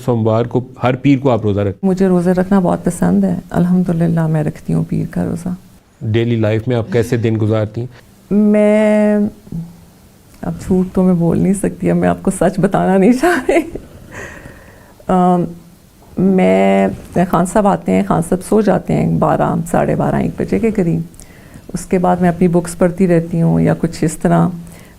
سوموار کو, ہر پیر کو آپ روزہ رکھتی ہیں؟ مجھے روزے رکھنا بہت پسند ہے, الحمدللہ میں رکھتی ہوں پیر کا روزہ. ڈیلی لائف میں آپ کیسے دن گزارتی ہیں؟ میں اب جھوٹ تو میں بول نہیں سکتی, اب میں آپ کو سچ بتانا نہیں چاہ رہی. میں خان صاحب آتے ہیں, خان صاحب سو جاتے ہیں 12, 12:30, 1 بجے کے قریب. اس کے بعد میں اپنی بکس پڑھتی رہتی ہوں یا کچھ اس طرح.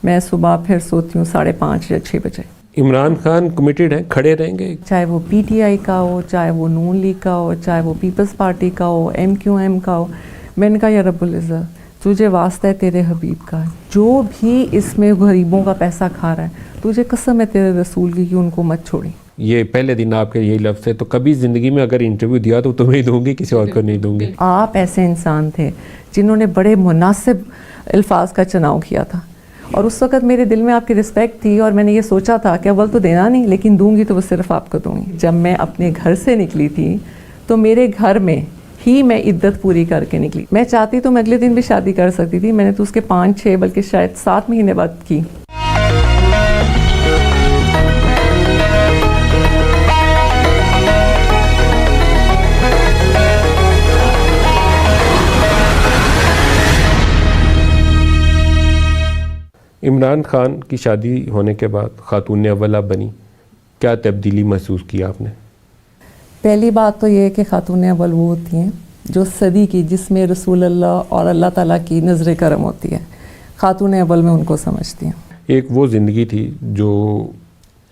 میں صبح پھر سوتی ہوں 5:30 یا 6 بجے. عمران خان کمیٹیڈ ہیں, کھڑے رہیں گے, چاہے وہ پی ٹی آئی کا ہو, چاہے وہ نون لیگ کا ہو, چاہے وہ پیپلز پارٹی کا ہو, MQM کا ہو. میں نے کہا یا رب العزت تجھے واسطہ ہے تیرے حبیب کا, جو بھی اس میں غریبوں کا پیسہ کھا رہا ہے, تجھے قسم ہے تیرے رسول کی کہ ان کو مت چھوڑی. یہ پہلے دن آپ کے یہی لفظ ہے, تو کبھی زندگی میں اگر انٹرویو دیا تو تمہیں ہی دوں گی, کسی اور کو نہیں دوں گی. آپ ایسے انسان تھے جنہوں نے بڑے مناسب الفاظ کا چناؤ کیا تھا, اور اس وقت میرے دل میں آپ کی رسپیکٹ تھی, اور میں نے یہ سوچا تھا کہ اول تو دینا نہیں, لیکن دوں گی تو وہ صرف آپ کو دوں گی. جب میں اپنے گھر سے نکلی تھی تو میرے گھر میں ہی میں عدت پوری کر کے نکلی. میں چاہتی تو میں اگلے دن بھی شادی کر سکتی تھی, میں نے تو اس کے 5, 6 بلکہ شاید 7 مہینے بعد کی. عمران خان کی شادی ہونے کے بعد خاتون اول بنی, کیا تبدیلی محسوس کی آپ نے؟ پہلی بات تو یہ ہے کہ خاتون اول وہ ہوتی ہیں جو صدی کی, جس میں رسول اللہ اور اللہ تعالیٰ کی نظر کرم ہوتی ہے. خاتون اول میں ان کو سمجھتی ہیں. ایک وہ زندگی تھی جو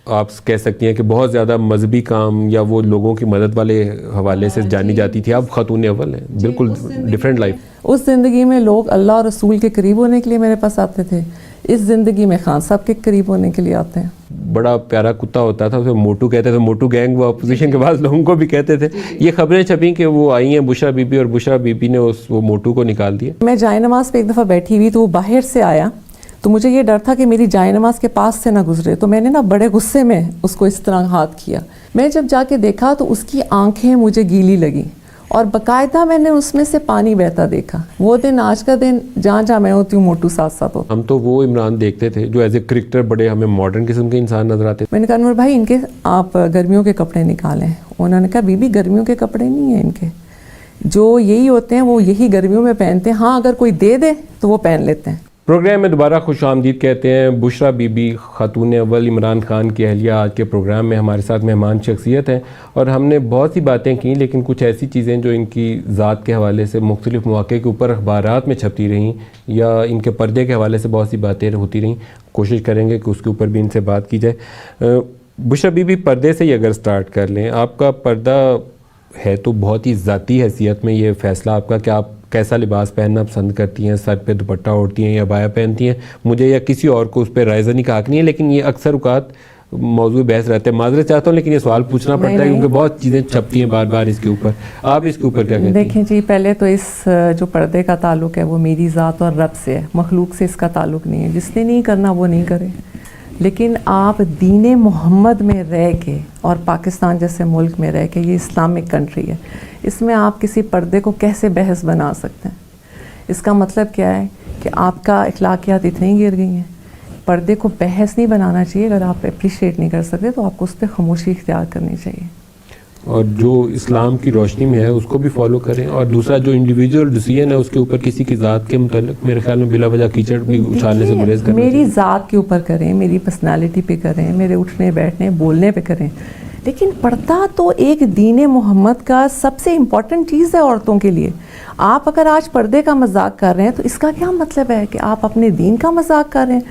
آپ کہہ سکتی ہیں کہ بہت زیادہ مذہبی کام یا وہ لوگوں کی مدد والے حوالے سے جانی جاتی تھی, اب خاتون اول ہیں, بالکل ڈیفرنٹ لائف. اس زندگی میں لوگ اللہ اور رسول کے قریب ہونے کے لیے میرے پاس آتے تھے, اس زندگی میں خان صاحب کے قریب ہونے کے لیے آتے ہیں. بڑا پیارا کتا ہوتا تھا, اسے موٹو کہتے تھے, موٹو گینگ وہ اپوزیشن کے بعض لوگوں کو بھی کہتے تھے. یہ خبریں چھپیں کہ وہ آئی ہیں بشرا بی بی, اور بشرا بی بی نے وہ موٹو کو نکال دیا. میں جائے نماز پہ ایک دفعہ بیٹھی ہوئی تو وہ باہر سے آیا, تو مجھے یہ ڈر تھا کہ میری جائے نماز کے پاس سے نہ گزرے, تو میں نے بڑے غصے میں اس کو اس طرح ہاتھ کیا. میں جب جا کے دیکھا تو اس کی آنکھیں مجھے گیلی لگی, اور باقاعدہ میں نے اس میں سے پانی بہتا دیکھا. وہ دن آج کا دن, جہاں میں ہوتی ہوں موٹو ساتھ ساتھ ہوتا. ہم تو وہ عمران دیکھتے تھے جو ایز اے کرکٹر بڑے ہمیں ماڈرن قسم کے انسان نظر آتے. میں نے کہا انور بھائی ان کے آپ گرمیوں کے کپڑے نکالیں. انہوں نے کہا بی بی گرمیوں کے کپڑے نہیں ہیں ان کے, جو یہی ہوتے ہیں وہ یہی گرمیوں میں پہنتے ہیں, ہاں اگر کوئی دے دے تو وہ پہن لیتے ہیں. پروگرام میں دوبارہ خوش آمدید کہتے ہیں. بشرا بی بی خاتون اول عمران خان کی اہلیہ آج کے پروگرام میں ہمارے ساتھ مہمان شخصیت ہیں, اور ہم نے بہت سی باتیں کی, لیکن کچھ ایسی چیزیں جو ان کی ذات کے حوالے سے مختلف مواقع کے اوپر اخبارات میں چھپتی رہیں, یا ان کے پردے کے حوالے سے بہت سی باتیں ہوتی رہیں, کوشش کریں گے کہ اس کے اوپر بھی ان سے بات کی جائے. بشرا بی بی, پردے سے ہی اگر سٹارٹ کر لیں, آپ کا پردہ ہے تو بہت ہی ذاتی حیثیت میں یہ فیصلہ آپ کا کہ آپ کیسا لباس پہننا پسند کرتی ہیں, سر پہ دوپٹہ اوڑھتی ہیں یا بایا پہنتی ہیں. مجھے یا کسی اور کو اس پہ رائے زنی کا حق نہیں ہے, لیکن یہ اکثر اوقات موضوع بحث رہتے ہیں. معذرت چاہتا ہوں لیکن یہ سوال پوچھنا پڑتا ہے کیونکہ بہت چیزیں چھپتی ہیں بار بار اس کے اوپر. آپ اس کے اوپر کیا کہتے ہیں؟ دیکھیں جی, پہلے تو اس جو پردے کا تعلق ہے وہ میری ذات اور رب سے ہے, مخلوق سے اس کا تعلق نہیں ہے. جس نے نہیں کرنا وہ نہیں کرے. لیکن آپ دین محمد میں رہ کے اور پاکستان جیسے ملک میں رہ کے, یہ اسلامک کنٹری ہے, اس میں آپ کسی پردے کو کیسے بحث بنا سکتے ہیں؟ اس کا مطلب کیا ہے کہ آپ کا اخلاقیات اتنی گر گئی ہیں. پردے کو بحث نہیں بنانا چاہیے. اگر آپ اپریشیٹ نہیں کر سکتے تو آپ کو اس پہ خاموشی اختیار کرنی چاہیے, اور جو اسلام کی روشنی میں ہے اس کو بھی فالو کریں. اور دوسرا جو انڈیویجول ڈیسیژن ہے اس کے اوپر کسی کی ذات کے متعلق میرے خیال میں بلا وجہ کیچڑ بھی اچھالنے سے گریز کرنا میری ذات کے اوپر کریں, میری پرسنالٹی پہ کریں, میرے اٹھنے بیٹھنے بولنے پہ کریں, لیکن پردہ تو ایک دین محمد کا سب سے امپورٹنٹ چیز ہے عورتوں کے لیے. آپ اگر آج پردے کا مذاق کر رہے ہیں تو اس کا کیا مطلب ہے کہ آپ اپنے دین کا مذاق کر رہے ہیں؟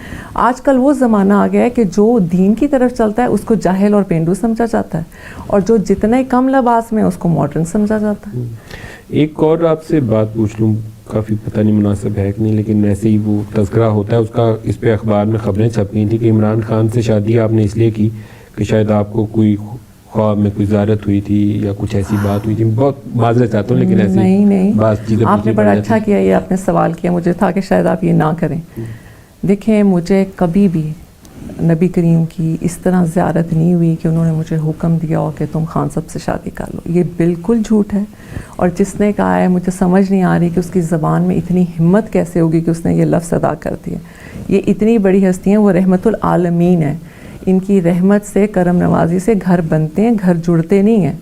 آج کل وہ زمانہ آ گیا ہے کہ جو دین کی طرف چلتا ہے اس کو جاہل اور پینڈو سمجھا جاتا ہے, اور جو جتنے کم لباس میں اس کو ماڈرن سمجھا جاتا ہے. ایک اور آپ سے بات پوچھ لوں, کافی پتہ نہیں مناسب ہے کہ نہیں, لیکن ایسے ہی وہ تذکرہ ہوتا ہے اس کا, اس پہ اخبار میں خبریں چھپ گئی تھیں کہ عمران خان سے شادی آپ نے اس لیے کی کہ شاید آپ کو کوئی خواب میں کوئی زیارت ہوئی تھی یا کچھ ایسی بات ہوئی تھی. بہت معذرت چاہتا ہوں لیکن ایسی نہیں, بات چیزیں آپ نے بڑا اچھا کیا یہ آپ نے سوال کیا. مجھے تھا کہ شاید آپ یہ نہ کریں. دیکھیں, مجھے کبھی بھی نبی کریم کی اس طرح زیارت نہیں ہوئی کہ انہوں نے مجھے حکم دیا ہو کہ تم خان صاحب سے شادی کر لو. یہ بالکل جھوٹ ہے, اور جس نے کہا ہے مجھے سمجھ نہیں آ رہی کہ اس کی زبان میں اتنی ہمت کیسے ہوگی کہ اس نے یہ لفظ ادا کر دیا. یہ اتنی بڑی ہستی ہیں, وہ رحمت العالمین ہے. ان کی رحمت سے, کرم نوازی سے گھر بنتے ہیں, گھر جڑتے نہیں ہیں.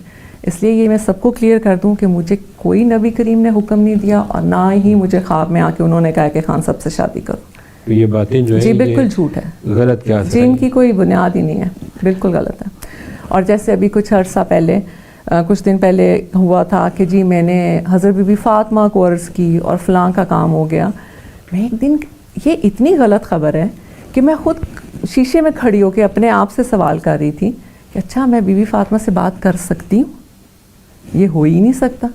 اس لیے یہ میں سب کو کلیئر کر دوں کہ مجھے کوئی نبی کریم نے حکم نہیں دیا, اور نہ ہی مجھے خواب میں آ کے انہوں نے کہا کہ خان صاحب سے شادی کرو. تو یہ باتیں جو ہیں جی بالکل جھوٹ ہے, غلط کیا جی ان کی کوئی بنیاد ہی نہیں ہے, بالکل غلط ہے. اور جیسے ابھی کچھ عرصہ پہلے, کچھ دن پہلے ہوا تھا کہ جی میں نے حضرت بی بی فاطمہ کو عرض کی اور فلاں کا کام ہو گیا. میں ایک دن, یہ اتنی غلط خبر ہے کہ میں خود شیشے میں کھڑی ہو کے اپنے آپ سے سوال کر رہی تھی کہ اچھا میں بی بی فاطمہ سے بات کر سکتی ہوں؟ یہ ہو ہی نہیں سکتا.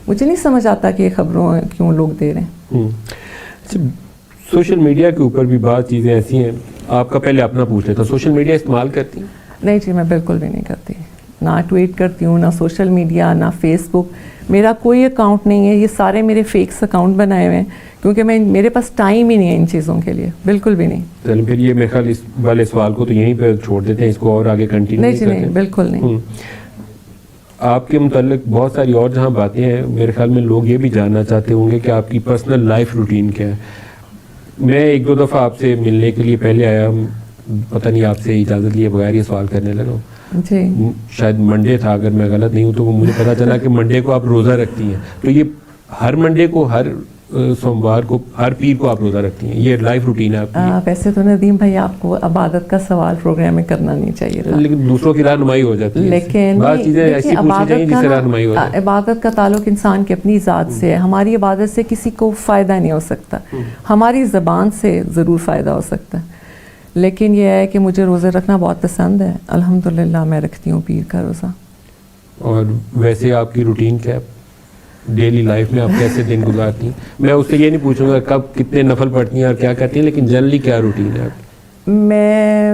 مجھے نہیں سمجھ آتا کہ یہ خبروں کیوں لوگ دے رہے ہیں. سوشل میڈیا کے اوپر بھی بعض چیزیں ایسی ہیں, آپ کا پہلے اپنا پوچھ لیتا. سوشل میڈیا استعمال کرتی ہیں؟ نہیں جی, میں بالکل بھی نہیں کرتی. نہ ٹویٹ کرتی ہوں, نہ سوشل میڈیا, نہ فیس بک. میرا کوئی اکاؤنٹ نہیں ہے. یہ سارے میرے فیکس اکاؤنٹ بنائے ہوئے ہیں کیونکہ میرے پاس ٹائم ہی نہیں ہے ان چیزوں کے لیے, بالکل بھی نہیں. چلیں پھر یہ میرے خیال اس والے سوال کو تو یہیں پہ چھوڑ دیتے ہیں, اس کو اور آگے کنٹینیو نہیں جی نہیں, بالکل نہیں. آپ کے متعلق بہت ساری اور جہاں باتیں ہیں, میرے خیال میں لوگ یہ بھی جاننا چاہتے ہوں گے کہ آپ کی پرسنل لائف روٹین کیا ہے. میں ایک دو دفعہ آپ سے ملنے کے لیے پہلے آیا, پتہ نہیں آپ سے اجازت لیے بغیر یہ سوال کرنے لگا. جی شاید منڈے تھا اگر میں غلط نہیں ہوں تو, مجھے پتہ چلا کہ منڈے کو آپ روزہ رکھتی ہیں. تو یہ ہر منڈے کو, ہر سوموار کو, ہر پیر کو آپ روزہ رکھتی ہیں, یہ لائف روٹین ہے آپ کی؟ ویسے تو ندیم بھائی آپ کو عبادت کا سوال پروگرام میں کرنا نہیں چاہیے تھا, لیکن دوسروں کی رہنمائی ہو جاتی ہے. لیکن بعض چیزیں ایسی پوچھی جائیں جس سے رہنمائی ہو جائے. عبادت کا تعلق انسان کی اپنی ذات سے ہے. ہماری عبادت سے کسی کو فائدہ نہیں ہو سکتا. ہماری زبان سے ضرور فائدہ ہو سکتا ہے, لیکن یہ ہے کہ مجھے روزے رکھنا بہت پسند ہے. الحمدللہ میں رکھتی ہوں پیر کا روزہ. اور ویسے آپ کی روٹین کیا ہے ڈیلی لائف میں, آپ کیسے دن گزارتی ہیں؟ میں اس سے یہ نہیں پوچھوں گا کب کتنے نفل پڑھتی ہیں اور کیا کرتی ہیں, لیکن جنرلی کیا روٹین ہے آپ؟ میں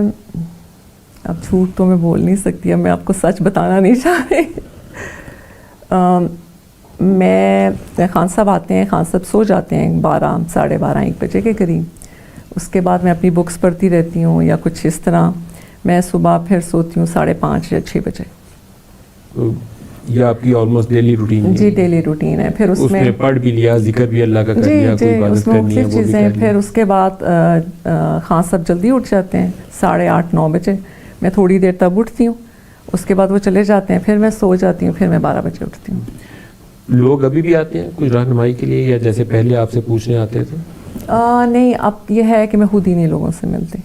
اب جھوٹ تو میں بول نہیں سکتی, اب میں آپ کو سچ بتانا نہیں چاہ رہی. میں خان صاحب آتے ہیں, خان صاحب سو جاتے ہیں 12 ساڑھے 12 1 بجے کے قریب. اس کے بعد میں اپنی بکس پڑھتی رہتی ہوں یا کچھ اس طرح. میں صبح پھر سوتی ہوں 5:30 یا 6 بجے. یہ آپ کی آلموسٹ ڈیلی روٹین ہے؟ جی ڈیلی روٹین ہے. پھر اس میں پڑھ بھی لیا, ذکر بھی اللہ کا کر لیا, کوئی عبادت کرنی ہے وہ بھی کر لی. پھر اس کے بعد خان صاحب جلدی اٹھ جاتے ہیں 8:30 9 بجے. میں تھوڑی دیر تب اٹھتی ہوں, اس کے بعد وہ چلے جاتے ہیں, پھر میں سو جاتی ہوں, پھر میں 12 بجے اٹھتی ہوں. لوگ ابھی بھی آتے ہیں کچھ رہنمائی کے لیے, یا جیسے پہلے آپ سے پوچھنے آتے تھے؟ نہیں, اب یہ ہے کہ میں خود ہی نہیں لوگوں سے ملتی.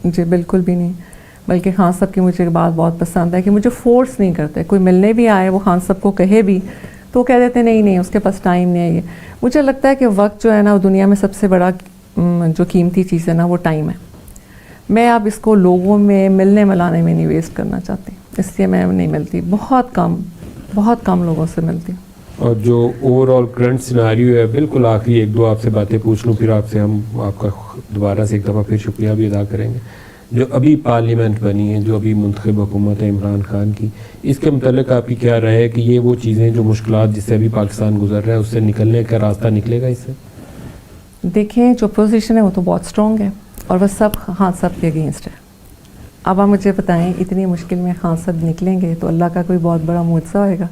جی بالکل بھی نہیں. بلکہ خان صاحب کی مجھے بات بہت پسند ہے کہ مجھے فورس نہیں کرتے. کوئی ملنے بھی آئے, وہ خان صاحب کو کہے بھی تو کہہ دیتے نہیں اس کے پاس ٹائم نہیں ہے. یہ مجھے لگتا ہے کہ وقت جو ہے نا, وہ دنیا میں سب سے بڑا جو قیمتی چیز ہے نا, وہ ٹائم ہے. میں اب اس کو لوگوں میں ملنے ملانے میں نہیں ویسٹ کرنا چاہتی, اس لیے میں نہیں ملتی. بہت کم لوگوں سے ملتی. اور جو اوور آل کرنٹ سیناریو ہے, بالکل آخری 1-2 آپ سے باتیں پوچھ لوں, پھر آپ سے ہم آپ کا دوبارہ سے ایک دفعہ پھر شکریہ بھی ادا کریں گے. جو ابھی پارلیمنٹ بنی ہے, جو ابھی منتخب حکومت ہے عمران خان کی, اس کے متعلق آپ کی کیا رائے ہے کہ یہ وہ چیزیں جو مشکلات جس سے ابھی پاکستان گزر رہا ہے, اس سے نکلنے کا راستہ نکلے گا اس سے؟ دیکھیں جو پوزیشن ہے وہ تو بہت اسٹرانگ ہے, اور وہ سب خان صاحب کے اگینسٹ ہے. اب آپ مجھے بتائیں اتنی مشکل میں خان صاحب نکلیں گے تو اللہ کا کوئی بہت بڑا معجزہ ہوئے گا.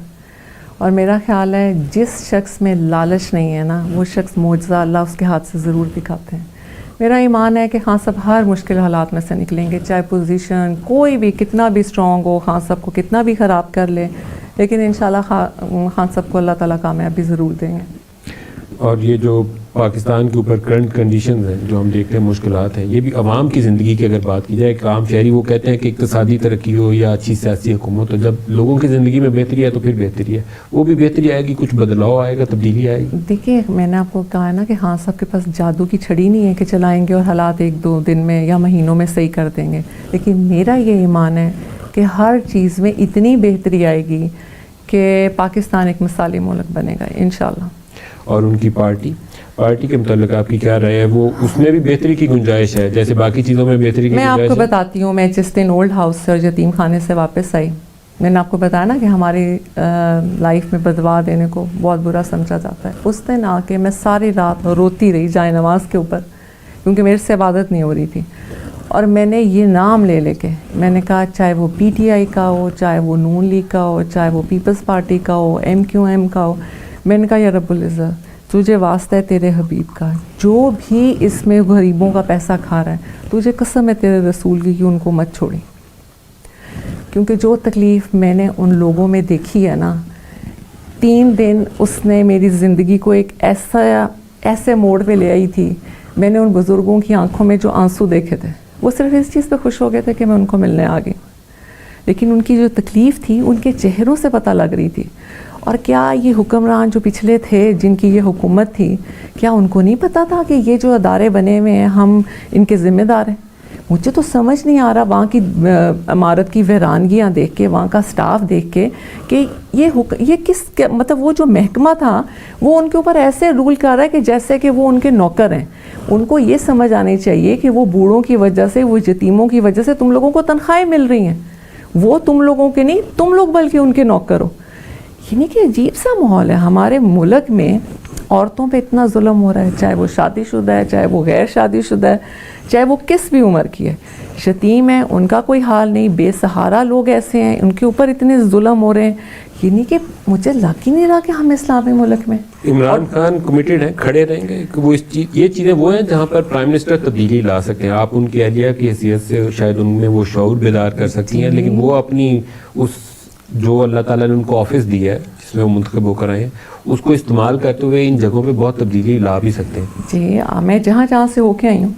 اور میرا خیال ہے جس شخص میں لالچ نہیں ہے نا وہ شخص معجزہ اللہ اس کے ہاتھ سے ضرور دکھاتے ہیں. میرا ایمان ہے کہ خان صاحب ہر مشکل حالات میں سے نکلیں گے, چاہے پوزیشن کوئی بھی کتنا بھی اسٹرانگ ہو, خان صاحب کو کتنا بھی خراب کر لے, لیکن انشاءاللہ خان صاحب کو اللہ تعالیٰ کامیابی ضرور دیں گے. اور یہ جو پاکستان کے اوپر کرنٹ کنڈیشنز ہیں جو ہم دیکھتے ہیں, مشکلات ہیں, یہ بھی عوام کی زندگی کی اگر بات کی جائے, ایک عام شہری وہ کہتے ہیں کہ اقتصادی ترقی ہو یا اچھی سیاسی حکومت ہو, جب لوگوں کی زندگی میں بہتری ہے تو پھر بہتری ہے, وہ بھی بہتری آئے گی, کچھ بدلاؤ آئے گا, تبدیلی آئے گی. دیکھیے میں نے آپ کو کہا ہے نا کہ خان صاحب کے پاس جادو کی چھڑی نہیں ہے کہ چلائیں گے اور حالات ایک دو دن میں یا مہینوں میں صحیح کر دیں گے, لیکن میرا یہ ایمان ہے کہ ہر چیز میں اتنی بہتری آئے گی کہ پاکستان ایک مثالی ملک بنے گا انشاءاللہ. اور ان کی پارٹی کے متعلق آپ کی کیا رائے ہے؟ وہ اس میں بھی بہتری کی گنجائش ہے جیسے باقی چیزوں میں بہتری کی میں گنجائش ہے؟ آپ کو بتاتی ہوں, میں جس دن اولڈ ہاؤس سے اور یتیم خانے سے واپس آئی, میں نے آپ کو بتایا نا کہ ہماری لائف میں بدوا دینے کو بہت برا سمجھا جاتا ہے. اس دن آ کے میں ساری رات روتی رہی جائے نماز کے اوپر, کیونکہ میرے سے عبادت نہیں ہو رہی تھی. اور میں نے یہ نام لے کے میں نے کہا چاہے وہ پی ٹی آئی کا ہو, چاہے وہ نون لیگ کا ہو, چاہے وہ پیپلز پارٹی کا ہو, ایم کیو ایم کا ہو, میں نے کہا یا رب العزت تجھے واسطہ ہے تیرے حبیب کا, جو بھی اس میں غریبوں کا پیسہ کھا رہا ہے, تجھے قسم ہے تیرے رسول کی کہ ان کو مت چھوڑی. کیونکہ جو تکلیف میں نے ان لوگوں میں دیکھی ہے نا, 3 دن اس نے میری زندگی کو ایک ایسے موڑ پہ لے آئی تھی. میں نے ان بزرگوں کی آنکھوں میں جو آنسو دیکھے تھے, وہ صرف اس چیز پہ خوش ہو گئے تھے کہ میں ان کو ملنے آ گئی, لیکن ان کی جو تکلیف تھی ان کے چہروں سے پتہ لگ رہی تھی. اور کیا یہ حکمران جو پچھلے تھے جن کی یہ حکومت تھی, کیا ان کو نہیں پتہ تھا کہ یہ جو ادارے بنے ہوئے ہیں ہم ان کے ذمہ دار ہیں؟ مجھے تو سمجھ نہیں آ رہا وہاں کی عمارت کی ویرانگیاں دیکھ کے, وہاں کا سٹاف دیکھ کے, کہ یہ کس مطلب وہ جو محکمہ تھا وہ ان کے اوپر ایسے رول کر رہا ہے کہ جیسے کہ وہ ان کے نوکر ہیں. ان کو یہ سمجھ آنی چاہیے کہ وہ بوڑھوں کی وجہ سے, وہ یتیموں کی وجہ سے تم لوگوں کو تنخواہیں مل رہی ہیں, وہ تم لوگوں کے نہیں, تم لوگ بلکہ ان کے نوکر ہو. یعنی کہ عجیب سا ماحول ہے ہمارے ملک میں, عورتوں پہ اتنا ظلم ہو رہا ہے, چاہے وہ شادی شدہ ہے, چاہے وہ غیر شادی شدہ ہے, چاہے وہ کس بھی عمر کی ہے. یتیم ہے ان کا کوئی حال نہیں, بے سہارا لوگ ایسے ہیں ان کے اوپر اتنے ظلم ہو رہے ہیں. یعنی کہ مجھے لگ ہی نہیں رہا کہ ہم اسلامی ملک میں. عمران خان کمیٹڈ ہیں, کھڑے رہیں گے کہ وہ یہ چیزیں وہ ہیں جہاں پر پرائم منسٹر تبدیلی لا سکتے ہیں. آپ ان کی اہلیہ کی حیثیت سے شاید ان میں وہ شعور بیدار کر سکتی ہیں, لیکن وہ اپنی اس جو اللہ تعالیٰ نے ان کو آفس دیا ہے جس میں وہ منتخب ہو کر آئے ہیں, اس کو استعمال کرتے ہوئے ان جگہوں پہ بہت تبدیلی لا بھی سکتے ہیں. جی میں جہاں سے ہو کے آئی ہوں,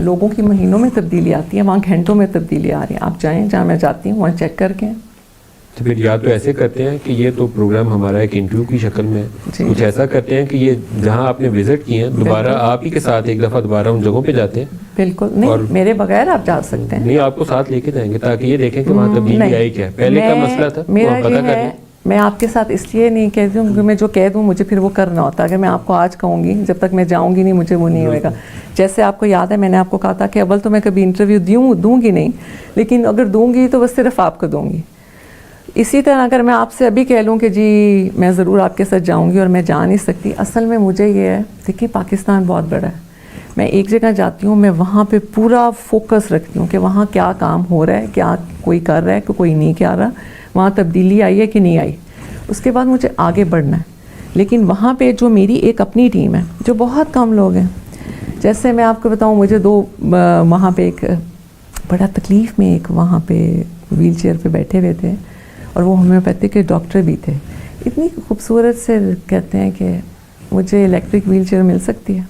لوگوں کی مہینوں میں تبدیلی آتی ہے, وہاں گھنٹوں میں تبدیلی آ رہی ہے. آپ جائیں جہاں میں جاتی ہوں وہاں چیک کر کے. تو پھر یا تو ایسے کرتے ہیں کہ یہ تو پروگرام ہمارا ایک انٹرویو کی شکل میں ہے, کچھ ایسا کرتے ہیں کہ یہ جہاں آپ نے وزٹ کیے ہیں دوبارہ آپ ہی کے ساتھ ایک دفعہ دوبارہ ان جگہوں پہ جاتے ہیں. بالکل نہیں, میرے بغیر آپ جا سکتے ہیں. نہیں, آپ کو ساتھ لے کے جائیں گے تاکہ یہ دیکھیں کہ وہاں تبدیلی آئی کیا ہے, پہلے کا مسئلہ تھا وہ ہم پتہ کر لیں. میں آپ کے ساتھ اس لیے نہیں کہتی ہوں کیونکہ میں جو کہہ دوں مجھے پھر وہ کرنا ہوتا ہے. اگر میں آپ کو آج کہوں گی جب تک میں جاؤں گی نہیں مجھے وہ نہیں ہوئے گا. جیسے آپ کو یاد ہے میں نے آپ کو کہا تھا کہ اول تو میں کبھی انٹرویو دوں گی نہیں, لیکن اگر دوں گی تو بس صرف آپ کو دوں گی. اسی طرح اگر میں آپ سے ابھی کہہ لوں کہ جی میں ضرور آپ کے ساتھ جاؤں گی اور میں جا نہیں سکتی, اصل میں مجھے یہ ہے دیکھیے پاکستان بہت بڑا ہے. میں ایک جگہ جاتی ہوں, میں وہاں پہ پورا فوکس رکھتی ہوں کہ وہاں کیا کام ہو رہا ہے, کیا کوئی کر رہا ہے کہ کوئی نہیں کر رہا, وہاں تبدیلی آئی ہے کہ نہیں آئی. اس کے بعد مجھے آگے بڑھنا ہے. لیکن وہاں پہ جو میری ایک اپنی ٹیم ہے جو بہت کم لوگ ہیں, جیسے میں آپ کو بتاؤں مجھے 2 وہاں پہ ایک بڑا تکلیف میں ایک وہاں پہ ویل چیئر پہ بیٹھے ہوئے تھے اور وہ ہومیوپیتھی کے ڈاکٹر بھی تھے. اتنی خوبصورت سے کہتے ہیں کہ مجھے الیکٹرک ویل چیئر مل سکتی ہے.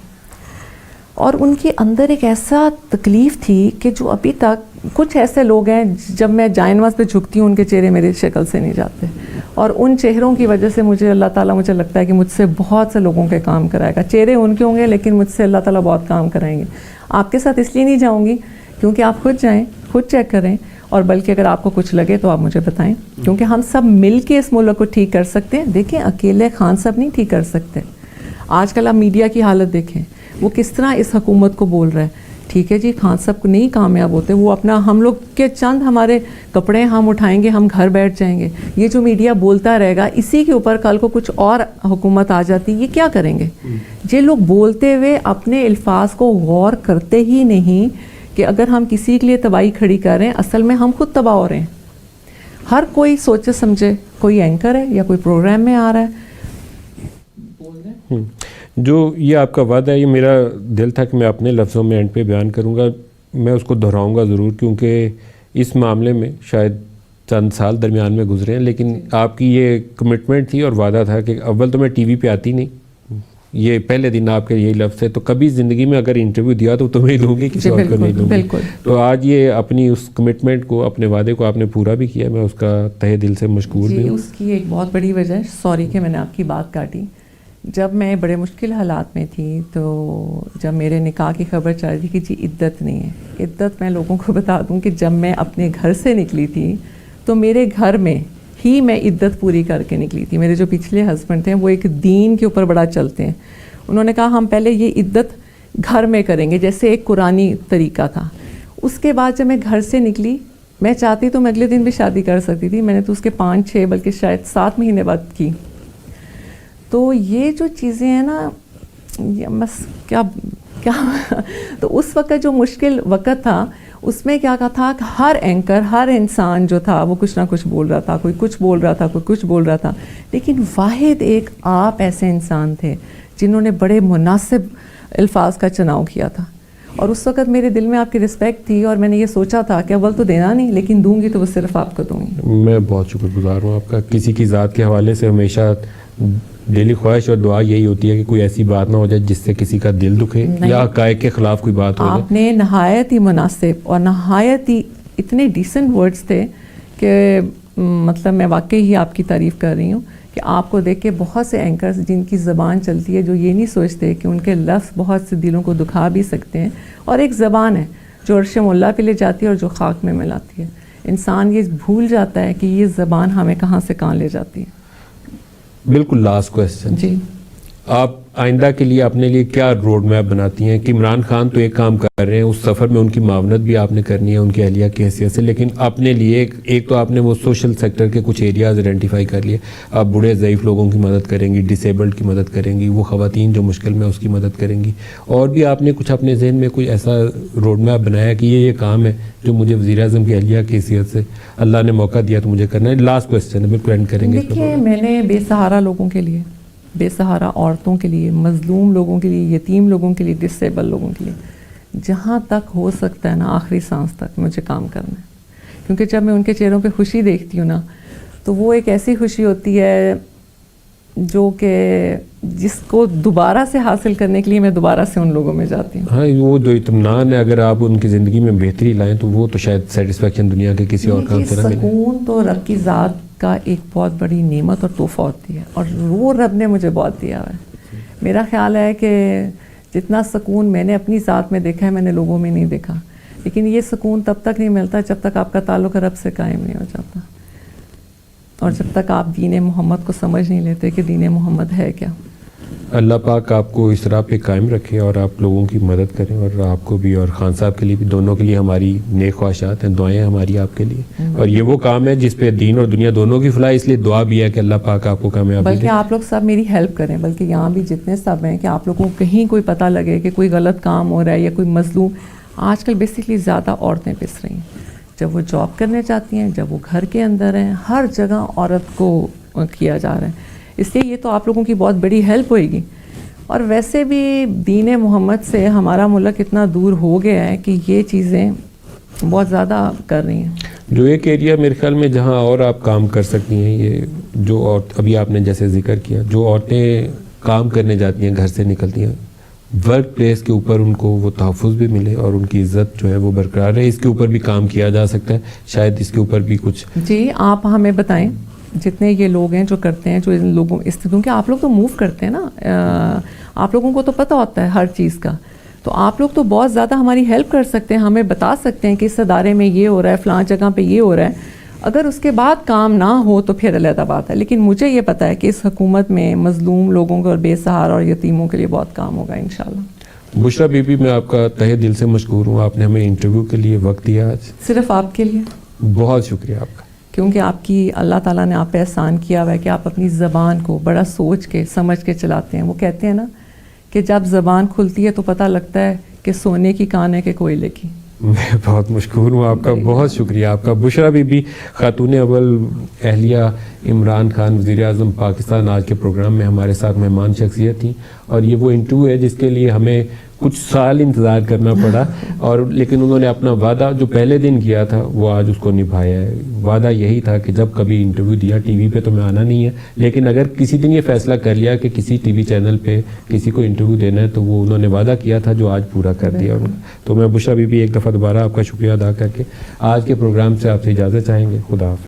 اور ان کے اندر ایک ایسا تکلیف تھی کہ جو ابھی تک کچھ ایسے لوگ ہیں جب میں جائے نماز پہ جھکتی ہوں ان کے چہرے میری شکل سے نہیں جاتے, اور ان چہروں کی وجہ سے مجھے اللہ تعالیٰ مجھے لگتا ہے کہ مجھ سے بہت سے لوگوں کے کام کرائے گا. چہرے ان کے ہوں گے لیکن مجھ سے اللہ تعالیٰ بہت کام کرائیں گے. آپ کے ساتھ اس لیے نہیں جاؤں گی کیونکہ آپ خود جائیں, خود چیک کریں, اور بلکہ اگر آپ کو کچھ لگے تو آپ مجھے بتائیں, کیونکہ ہم سب مل کے اس ملک کو ٹھیک کر سکتے ہیں. دیکھیں اکیلے خان صاحب نہیں ٹھیک کر سکتے. آج کل آپ میڈیا کی حالت دیکھیں, وہ کس طرح اس حکومت کو بول رہا ہے. ٹھیک ہے جی خان صاحب کو نہیں کامیاب ہوتے, وہ اپنا ہم لوگ کے چند ہمارے کپڑے ہم اٹھائیں گے, ہم گھر بیٹھ جائیں گے. یہ جو میڈیا بولتا رہے گا اسی کے اوپر کل کو کچھ اور حکومت آ جاتی, یہ کیا کریں گے؟ یہ لوگ بولتے ہوئے اپنے الفاظ کو غور کرتے ہی نہیں کہ اگر ہم کسی کے لیے تباہی کھڑی کر رہے ہیں اصل میں ہم خود تباہ ہو رہے ہیں. ہر کوئی سوچے سمجھے, کوئی اینکر ہے یا کوئی پروگرام میں آ رہا ہے. جو یہ آپ کا وعدہ ہے, یہ میرا دل تھا کہ میں اپنے لفظوں میں اینڈ پہ بیان کروں گا, میں اس کو دہراؤں گا ضرور, کیونکہ اس معاملے میں شاید چند سال درمیان میں گزرے ہیں, لیکن آپ کی یہ کمٹمنٹ تھی اور وعدہ تھا کہ اول تو میں ٹی وی پہ آتی نہیں, یہ پہلے دن آپ کے یہی لفظ ہے, تو کبھی زندگی میں اگر انٹرویو دیا تو تمہیں دوں گی, کسی اور کو نہیں دوں گی. تو آج یہ اپنی اس کمٹمنٹ کو, اپنے وعدے کو آپ نے پورا بھی کیا, میں اس کا تہہ دل سے مشکور بھی ہوں. اس کی ایک بہت بڑی وجہ ہے, سوری کہ میں نے آپ کی بات کاٹی. جب میں بڑے مشکل حالات میں تھی تو جب میرے نکاح کی خبر چل رہی تھی کہ جی عدت نہیں ہے, عدت میں لوگوں کو بتا دوں کہ جب میں اپنے گھر سے نکلی تھی تو میرے گھر میں ہی میں عدت پوری کر کے نکلی تھی. میرے جو پچھلے ہسبینڈ تھے وہ ایک دین کے اوپر بڑا چلتے ہیں, انہوں نے کہا ہم پہلے یہ عدت گھر میں کریں گے, جیسے ایک قرآنی طریقہ تھا. اس کے بعد جب میں گھر سے نکلی, میں چاہتی تو میں اگلے دن بھی شادی کر سکتی تھی, میں نے تو اس کے 5-6 بلکہ شاید 7 مہینے بعد کی. تو یہ جو چیزیں ہیں نا, یہ بس کیا تو اس وقت جو مشکل وقت تھا اس میں کیا کہا تھا کہ ہر اینکر, ہر انسان جو تھا وہ کچھ نہ کچھ بول رہا تھا, کوئی کچھ بول رہا تھا, کوئی کچھ بول رہا تھا, لیکن واحد ایک آپ ایسے انسان تھے جنہوں نے بڑے مناسب الفاظ کا چناؤ کیا تھا. اور اس وقت میرے دل میں آپ کی رسپیکٹ تھی اور میں نے یہ سوچا تھا کہ اول تو دینا نہیں, لیکن دوں گی تو وہ صرف آپ کو دوں گی. میں بہت شکر گزار ہوں آپ کا. کسی کی ذات کے حوالے سے ہمیشہ دلی خواہش اور دعا یہی ہوتی ہے کہ کوئی ایسی بات نہ ہو جائے جس سے کسی کا دل دکھے یا حقائق کے خلاف کوئی بات ہو جائے. آپ نے نہایت ہی مناسب اور نہایت ہی اتنے ڈیسنٹ ورڈز تھے کہ مطلب میں واقعی ہی آپ کی تعریف کر رہی ہوں کہ آپ کو دیکھ کے بہت سے اینکرز جن کی زبان چلتی ہے جو یہ نہیں سوچتے کہ ان کے لفظ بہت سے دلوں کو دکھا بھی سکتے ہیں, اور ایک زبان ہے جو عرش مولا پہ لے جاتی ہے اور جو خاک میں ملاتی ہے. انسان یہ بھول جاتا ہے کہ یہ زبان ہمیں کہاں سے کہاں لے جاتی ہے. بالکل لاسٹ کویسچن, جی آپ آئندہ کے لیے اپنے لیے کیا روڈ میپ بناتی ہیں؟ کہ عمران خان تو ایک کام کر رہے ہیں, اس سفر میں ان کی معاونت بھی آپ نے کرنی ہے ان کی اہلیہ کی حیثیت سے, لیکن اپنے لیے ایک تو آپ نے وہ سوشل سیکٹر کے کچھ ایریاز آئیڈینٹیفائی کر لیے, آپ بوڑھے ضعیف لوگوں کی مدد کریں گی, ڈسیبلڈ کی مدد کریں گی, وہ خواتین جو مشکل میں اس کی مدد کریں گی, اور بھی آپ نے کچھ اپنے ذہن میں کوئی ایسا روڈ میپ بنایا کہ یہ کام ہے جو مجھے وزیر اعظم کی اہلیہ کی حیثیت سے اللہ نے موقع دیا تو مجھے کرنا ہے؟ لاسٹ کویسچن ہے, بالکل اینڈ کریں گے. دیکھیے, میں نے بے سہارا لوگوں کے لیے, بے سہارا عورتوں کے لیے, مظلوم لوگوں کے لیے, یتیم لوگوں کے لیے, ڈسیبل لوگوں کے لیے, جہاں تک ہو سکتا ہے نا آخری سانس تک مجھے کام کرنا ہے. کیونکہ جب میں ان کے چہروں پہ خوشی دیکھتی ہوں نا تو وہ ایک ایسی خوشی ہوتی ہے جو کہ جس کو دوبارہ سے حاصل کرنے کے لیے میں دوبارہ سے ان لوگوں میں جاتی ہوں. ہاں, وہ جو اطمینان ہے اگر آپ ان کی زندگی میں بہتری لائیں تو وہ تو شاید سیٹسفیکشن دنیا کے کسی اور کام سے نہ ملے. سکون تو رب کی ذات کا ایک بہت بڑی نعمت اور تحفہ ہوتی ہے, اور وہ رب نے مجھے بہت دیا ہے. میرا خیال ہے کہ جتنا سکون میں نے اپنی ذات میں دیکھا ہے میں نے لوگوں میں نہیں دیکھا, لیکن یہ سکون تب تک نہیں ملتا جب تک آپ کا تعلق رب سے قائم نہیں ہو جاتا, اور جب تک آپ دین محمد کو سمجھ نہیں لیتے کہ دین محمد ہے کیا. اللہ پاک آپ کو اس راہ پہ قائم رکھے اور آپ لوگوں کی مدد کریں, اور آپ کو بھی اور خان صاحب کے لیے بھی, دونوں کے لیے ہماری نیک خواہشات ہیں, دعائیں ہماری آپ کے لیے. اور یہ وہ کام ہے جس پہ دین اور دنیا دونوں کی فلاح, اس لیے دعا بھی ہے کہ اللہ پاک آپ کو کامیابی دے. بلکہ آپ لوگ سب میری ہیلپ کریں, بلکہ یہاں بھی جتنے سب ہیں کہ آپ لوگوں کو کہیں کوئی پتہ لگے کہ کوئی غلط کام ہو رہا ہے یا کوئی مظلوم. آج کل بیسکلی زیادہ عورتیں پس رہی ہیں, جب وہ جاب کرنے چاہتی ہیں, جب وہ گھر کے اندر ہیں, ہر جگہ عورت کو کیا جا رہا ہے. اس لیے یہ تو آپ لوگوں کی بہت بڑی ہیلپ ہوئے گی. اور ویسے بھی دین محمد سے ہمارا ملک اتنا دور ہو گیا ہے کہ یہ چیزیں بہت زیادہ کر رہی ہیں. جو ایک ایریا میرے خیال میں جہاں اور آپ کام کر سکتی ہیں, یہ جو ابھی آپ نے جیسے ذکر کیا, جو عورتیں کام کرنے جاتی ہیں, گھر سے نکلتی ہیں, ورک پلیس کے اوپر ان کو وہ تحفظ بھی ملے اور ان کی عزت جو ہے وہ برقرار رہے, اس کے اوپر بھی کام کیا جا سکتا ہے. شاید اس کے اوپر بھی کچھ. جی آپ ہمیں بتائیں, جتنے یہ لوگ ہیں جو کرتے ہیں, جو ان لوگوں کیونکہ آپ لوگ تو موو کرتے ہیں نا, آپ لوگوں کو تو پتہ ہوتا ہے ہر چیز کا, تو آپ لوگ تو بہت زیادہ ہماری ہیلپ کر سکتے ہیں, ہمیں بتا سکتے ہیں کہ اس ادارے میں یہ ہو رہا ہے, فلاں جگہ پہ یہ ہو رہا ہے. اگر اس کے بعد کام نہ ہو تو پھر علیحدہ بات ہے, لیکن مجھے یہ پتہ ہے کہ اس حکومت میں مظلوم لوگوں کو اور بے سہارا اور یتیموں کے لیے بہت کام ہوگا انشاءاللہ. بشرا بی بی, میں آپ کا تہہ دل سے مشکور ہوں, آپ نے ہمیں انٹرویو کے لیے وقت دیا آج. صرف آپ کے لیے بہت شکریہ آپ کا, کیونکہ آپ کی اللہ تعالیٰ نے آپ پہ احسان کیا ہوا ہے کہ آپ اپنی زبان کو بڑا سوچ کے سمجھ کے چلاتے ہیں. وہ کہتے ہیں نا کہ جب زبان کھلتی ہے تو پتہ لگتا ہے کہ سونے کی کان ہے کہ کوئلے کی. میں بہت مشکور ہوں آپ کا, بہت شکریہ آپ کا. بشرا بی بی خاتون اول اہلیہ عمران خان وزیر اعظم پاکستان آج کے پروگرام میں ہمارے ساتھ مہمان شخصیت تھیں, اور یہ وہ انٹرویو ہے جس کے لیے ہمیں کچھ سال انتظار کرنا پڑا, اور لیکن انہوں نے اپنا وعدہ جو پہلے دن کیا تھا وہ آج اس کو نبھایا ہے. وعدہ یہی تھا کہ جب کبھی انٹرویو دیا ٹی وی پہ تو میں آنا نہیں ہے, لیکن اگر کسی دن یہ فیصلہ کر لیا کہ کسی ٹی وی چینل پہ کسی کو انٹرویو دینا ہے تو وہ انہوں نے وعدہ کیا تھا جو آج پورا کر دیا. تو میں بشرا بی بی ایک دفعہ دوبارہ آپ کا شکریہ ادا کر کے آج کے پروگرام سے آپ سے اجازت چاہیں گے. خدا حافظ.